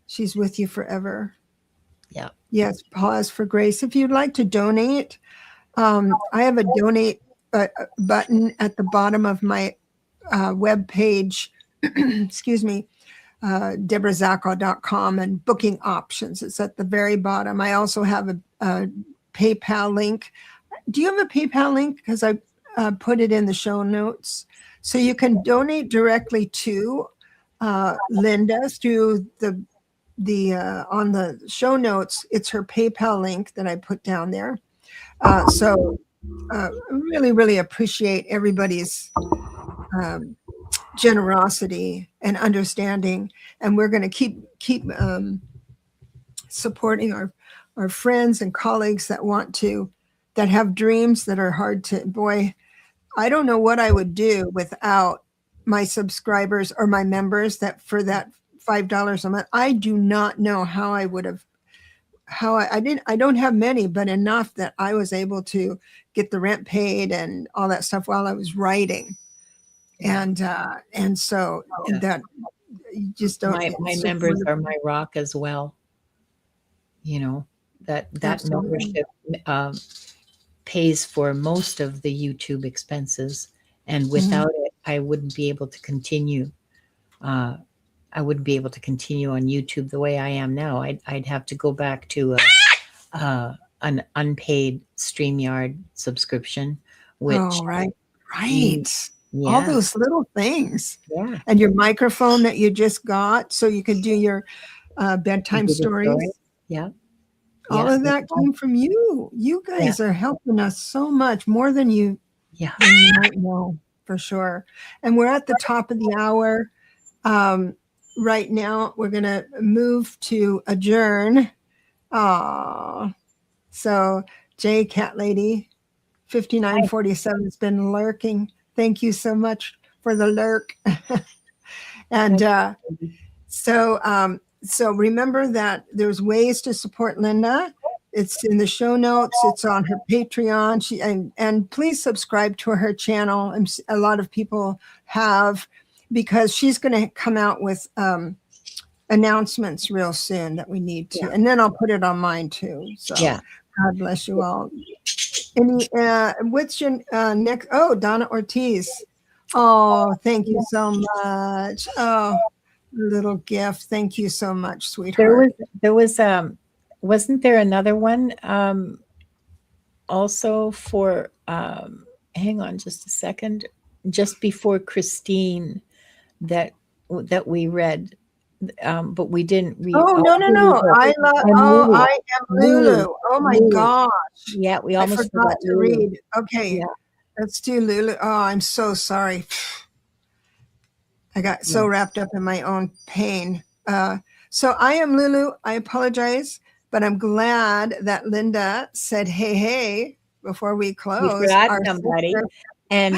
She's with you forever. Yeah. Yes. Pause for grace. If you'd like to donate, I have a donate button at the bottom of my web page. Excuse me, DebraZachau.com, and booking options. It's at the very bottom. I also have a PayPal link. Do you have a PayPal link? Because I put it in the show notes. So you can donate directly to Linda through the on the show notes. It's her PayPal link that I put down there. Really, really appreciate everybody's um, generosity and understanding, and we're going to keep supporting our friends and colleagues that have dreams that are hard to. Boy, I don't know what I would do without my subscribers or my members that for that $5 a month. I do not know how I would have how I didn't I don't have many, but enough that I was able to get the rent paid and all that stuff while I was writing. Yeah. And so Yeah. that you just don't, My it's just members are wonderful. my rock as well. You know, that Absolutely. membership um, pays for most of the YouTube expenses, and Mhm. without it, I wouldn't be able to continue. Uh, I wouldn't be able to continue on YouTube the way I am now. I'd have to go back to an unpaid StreamYard subscription, which Oh, right. mm, Right. All yeah, those little things. yeah, And your microphone that you just got so you could do your to bedtime do the stories. story. Yeah, All yeah, of that came from you. You yeah, guys are helping us so much more than yeah. you might know, for sure. And we're at the top of the hour. Right now, we're going to move to adjourn. So J Cat Lady 5947 has been lurking. Thank you so much for the lurk. And so remember that there's ways to support Linda. It's in the show notes. It's on her Patreon. And please subscribe to her channel. And a lot of people have, because she's going to come out with announcements real soon that we need to. And then I'll put it on mine too. So God bless you all. Any what's your next? Oh, Donna Ortiz. Oh, thank you so much. Oh, little gift. Thank you so much, sweetheart. There was wasn't there another one also for hang on just a second, just before Christine that we read, but we didn't read. Oh, no. I am Lulu. Oh my gosh. Yeah, we almost forgot to read. Okay. Let's do Lulu. Oh, I'm so sorry. I got so wrapped up in my own pain. So I am Lulu. I apologize, but I'm glad that Linda said, hey, before we close. We forgot somebody. And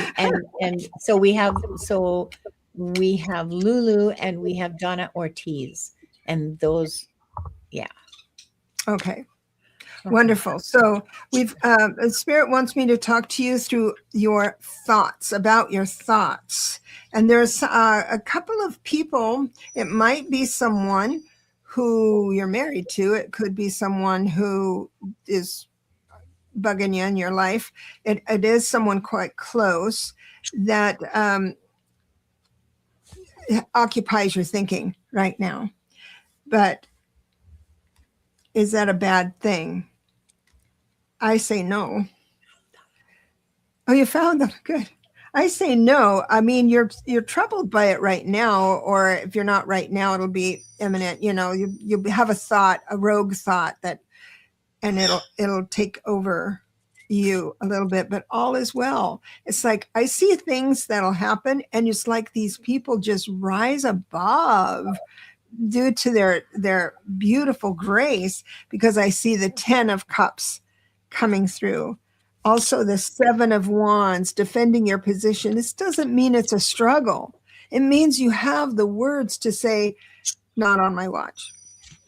so we have Lulu and we have Donna Ortiz, and those, Okay. Wonderful. So we've Spirit wants me to talk to you through your thoughts, about your thoughts. And there's a couple of people. It might be someone who you're married to. It could be someone who is bugging you in your life. It is someone quite close that occupies your thinking right now. But is that a bad thing? I say no. Oh, you found them. Good. I say no. I mean, you're troubled by it right now, or if you're not right now, it'll be imminent. You know, you have a thought, a rogue thought and it'll take over you a little bit, but all is well. It's like I see things that'll happen, and it's like these people just rise above due to their beautiful grace, because I see the 10 of Cups coming through. Also, the 7 of Wands, defending your position. This doesn't mean it's a struggle. It means you have the words to say, not on my watch,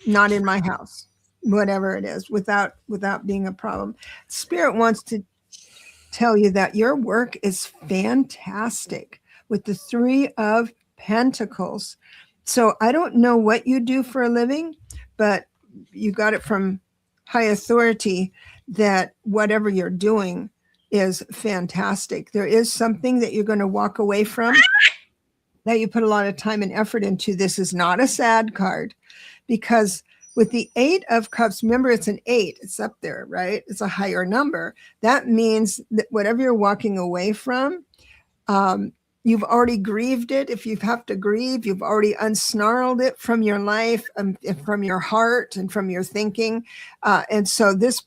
not in my house, whatever it is, without being a problem. Spirit wants to tell you that your work is fantastic with the 3 of Pentacles. So I don't know what you do for a living, but you got it from high authority that whatever you're doing is fantastic. There is something that you're going to walk away from that you put a lot of time and effort into. This is not a sad card, because with the 8 of Cups, remember it's an 8, it's up there, right? It's a higher number. That means that whatever you're walking away from, you've already grieved it. If you have to grieve, you've already unsnarled it from your life, from your heart, and from your thinking. And so this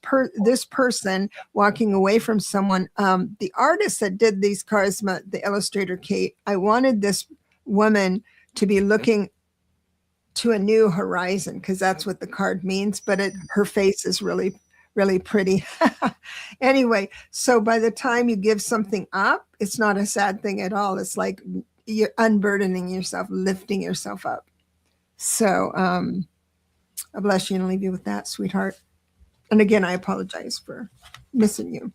person walking away from someone, the artist that did these cards, the illustrator Kate, I wanted this woman to be looking to a new horizon, because that's what the card means. But her face is really, really pretty. Anyway, so by the time you give something up, it's not a sad thing at all. It's like you're unburdening yourself, lifting yourself up. So I bless you and leave you with that, sweetheart. And again, I apologize for missing you.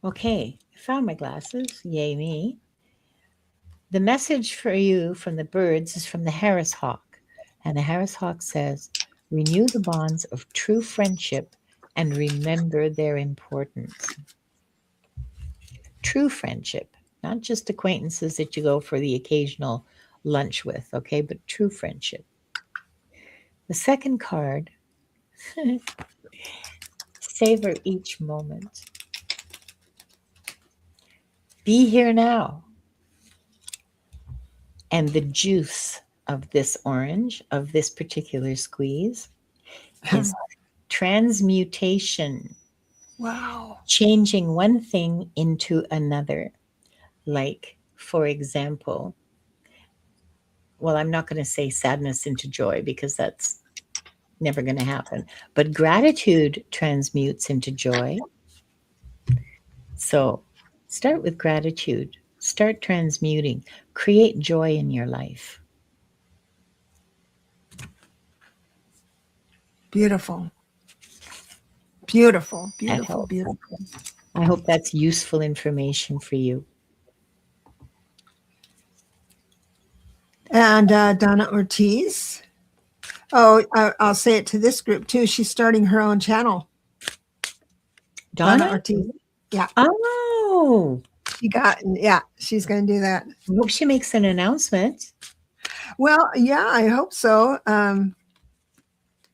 Okay, I found my glasses. Yay me. The message for you from the birds is from the Harris Hawk. And the Harris Hawk says, renew the bonds of true friendship and remember their importance. True friendship, not just acquaintances that you go for the occasional lunch with, okay, but true friendship. The second card, savor each moment. Be here now. And the juice of this orange, of this particular squeeze, is transmutation. Wow. Changing one thing into another. Like, for example, well, I'm not going to say sadness into joy because that's never going to happen. But gratitude transmutes into joy. So start with gratitude, start transmuting, create joy in your life. Beautiful. Beautiful, That beautiful, helps. beautiful. I hope that's useful information for you. And Donna Ortiz. Oh, I'll say it to this group too. She's starting her own channel. Donna Donna? Ortiz. Yeah. Oh, She's going to do that. I hope she makes an announcement. Well, yeah, I hope so.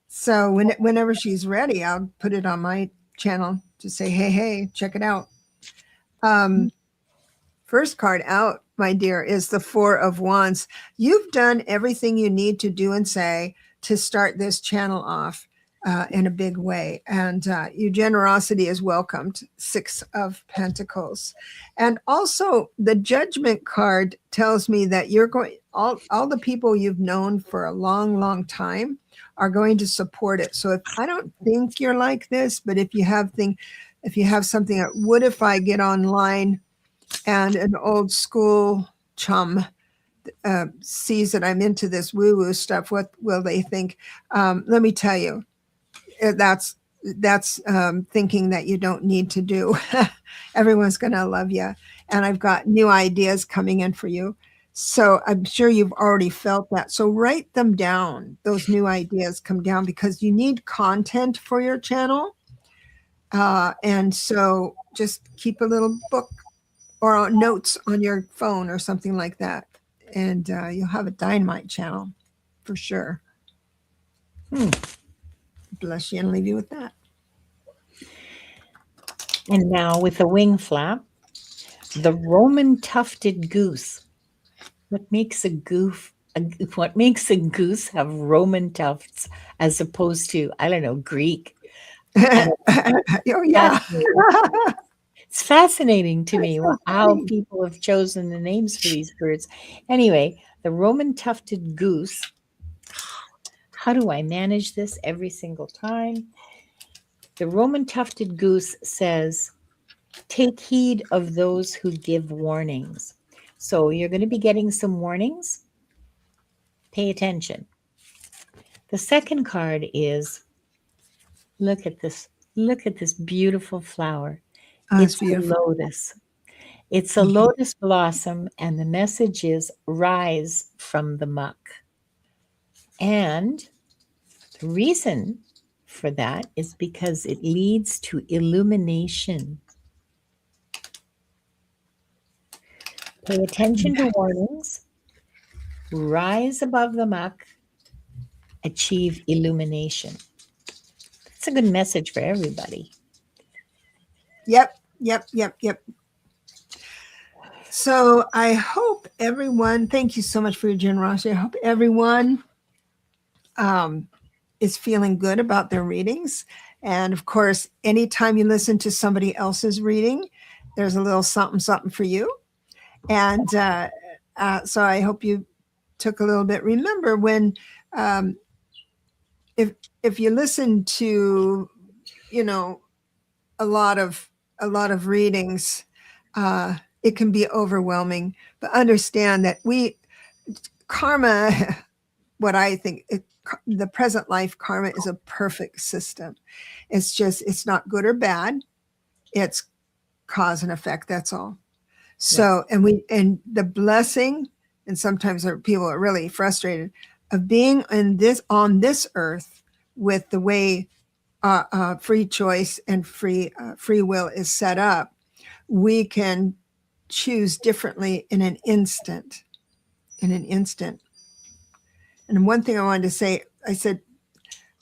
So whenever she's ready, I'll put it on my channel to say, hey, check it out. First card out, my dear, is the Four of Wands. You've done everything you need to do and say to start this channel off in a big way. And your generosity is welcomed. Six of Pentacles. And also the Judgment card tells me that you're going, all the people you've known for a long, long time are going to support it. So if I don't think you're like this, but if you have something that, what if I get online and an old school chum sees that I'm into this woo-woo stuff, what will they think? Let me tell you, that's thinking that you don't need to do. Everyone's going to love you. And I've got new ideas coming in for you. So I'm sure you've already felt that. So write them down. Those new ideas come down because you need content for your channel. And so just keep a little book or notes on your phone or something like that. And you'll have a dynamite channel for sure. Bless you and leave you with that. And now with a wing flap, the Roman tufted goose. What makes a goose have Roman tufts as opposed to, I don't know, Greek? Oh, yeah. It's fascinating to me how people have chosen the names for these birds. Anyway, the Roman tufted goose. How do I manage this every single time? The Roman tufted goose says, take heed of those who give warnings. So you're going to be getting some warnings. Pay attention. The second card is, look at this. Look at this beautiful flower. It's beautiful. A lotus. It's a lotus blossom, and the message is rise from the muck. And the reason for that is because it leads to illumination. Pay attention to warnings, rise above the muck, achieve illumination. That's a good message for everybody. Yep. So I hope everyone, thank you so much for your generosity. I hope everyone is feeling good about their readings. And of course, anytime you listen to somebody else's reading, there's a little something for you. And so I hope you took a little bit. Remember when, if you listen to, a lot of readings, it can be overwhelming, but understand that karma, what I think, the present life karma is a perfect system. It's not good or bad. It's cause and effect. That's all. So, yes. And the blessing, and sometimes people are really frustrated of being on this earth with the way free choice and free will is set up. We can choose differently in an instant. And one thing I wanted to say, I said,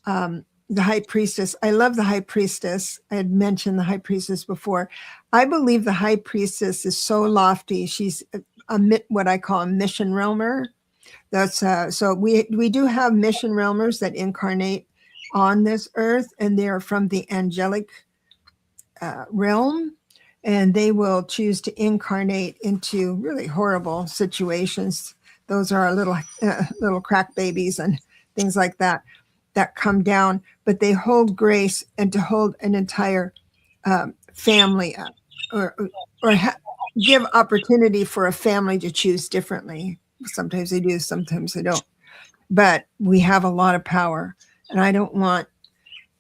the high priestess, I love the high priestess. I had mentioned the high priestess before. I believe the high priestess is so lofty. She's what I call a mission realmer. That's so we do have mission realmers that incarnate on this earth, and they are from the angelic realm, and they will choose to incarnate into really horrible situations Those are our little crack babies and things like that come down, but they hold grace and to hold an entire family up, or give opportunity for a family to choose differently. Sometimes they do, sometimes they don't. But we have a lot of power, and I don't want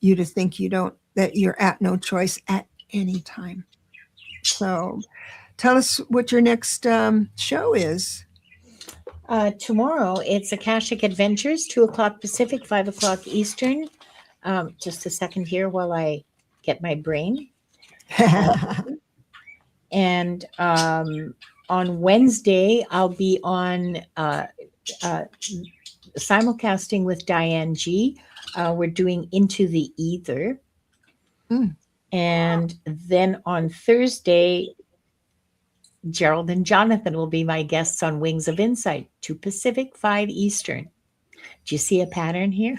you to think that you're at no choice at any time. So tell us what your next show is. Tomorrow, it's Akashic Adventures, 2 o'clock Pacific, 5 o'clock Eastern. Just a second here while I get my brain. And on Wednesday, I'll be on simulcasting with Diane G. We're doing Into the Ether. And then on Thursday, Gerald and Jonathan will be my guests on Wings of Insight, 2 Pacific, 5 Eastern. Do you see a pattern here?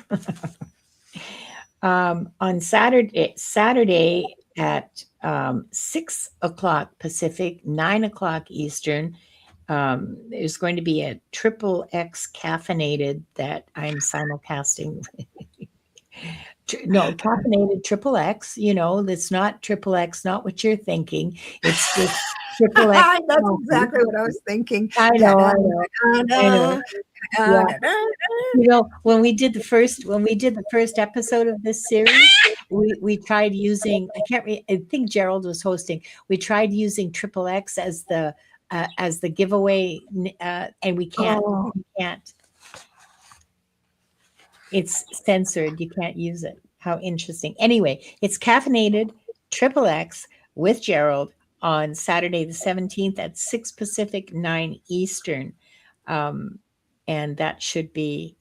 On Saturday at 6 o'clock Pacific, 9 o'clock Eastern, there's going to be a triple X caffeinated that I'm simulcasting. No, caffeinated triple X, it's not triple X, not what you're thinking. It's just triple X. That's exactly what I was thinking. I know. Yeah. When we did the first episode of this series, we tried using, I think Gerald was hosting. We tried using triple X as the giveaway, and we can't. It's censored. You can't use it. How interesting. Anyway, it's caffeinated triple X with Gerald on Saturday the 17th at 6 Pacific, 9 Eastern. And that should be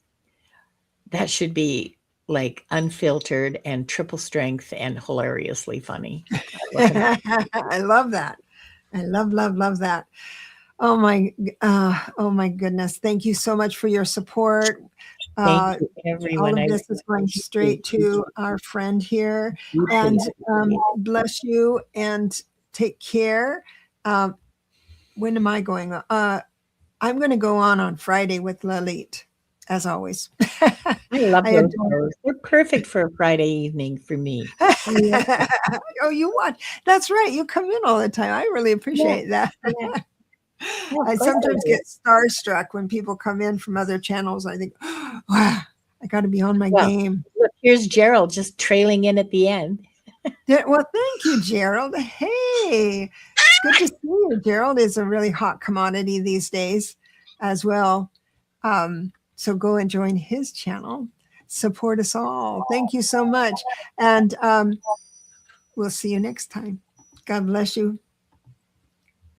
like unfiltered and triple strength and hilariously funny. I love that. I love that. Oh my goodness. Thank you so much for your support. Thank you, everyone. All of this is going straight to our friend here. And bless you and take care. When am I going? I'm going to go on Friday with Lalit, as always. I love those shows. They're perfect for a Friday evening for me. Oh, you watch? That's right. You come in all the time. I really appreciate that. Yeah. I sometimes get starstruck when people come in from other channels. I think, wow, I got to be on my game. Look, here's Gerald just trailing in at the end. Well, thank you, Gerald. Hey, it's good to see you. Gerald is a really hot commodity these days as well. So go and join his channel. Support us all. Thank you so much. And we'll see you next time. God bless you.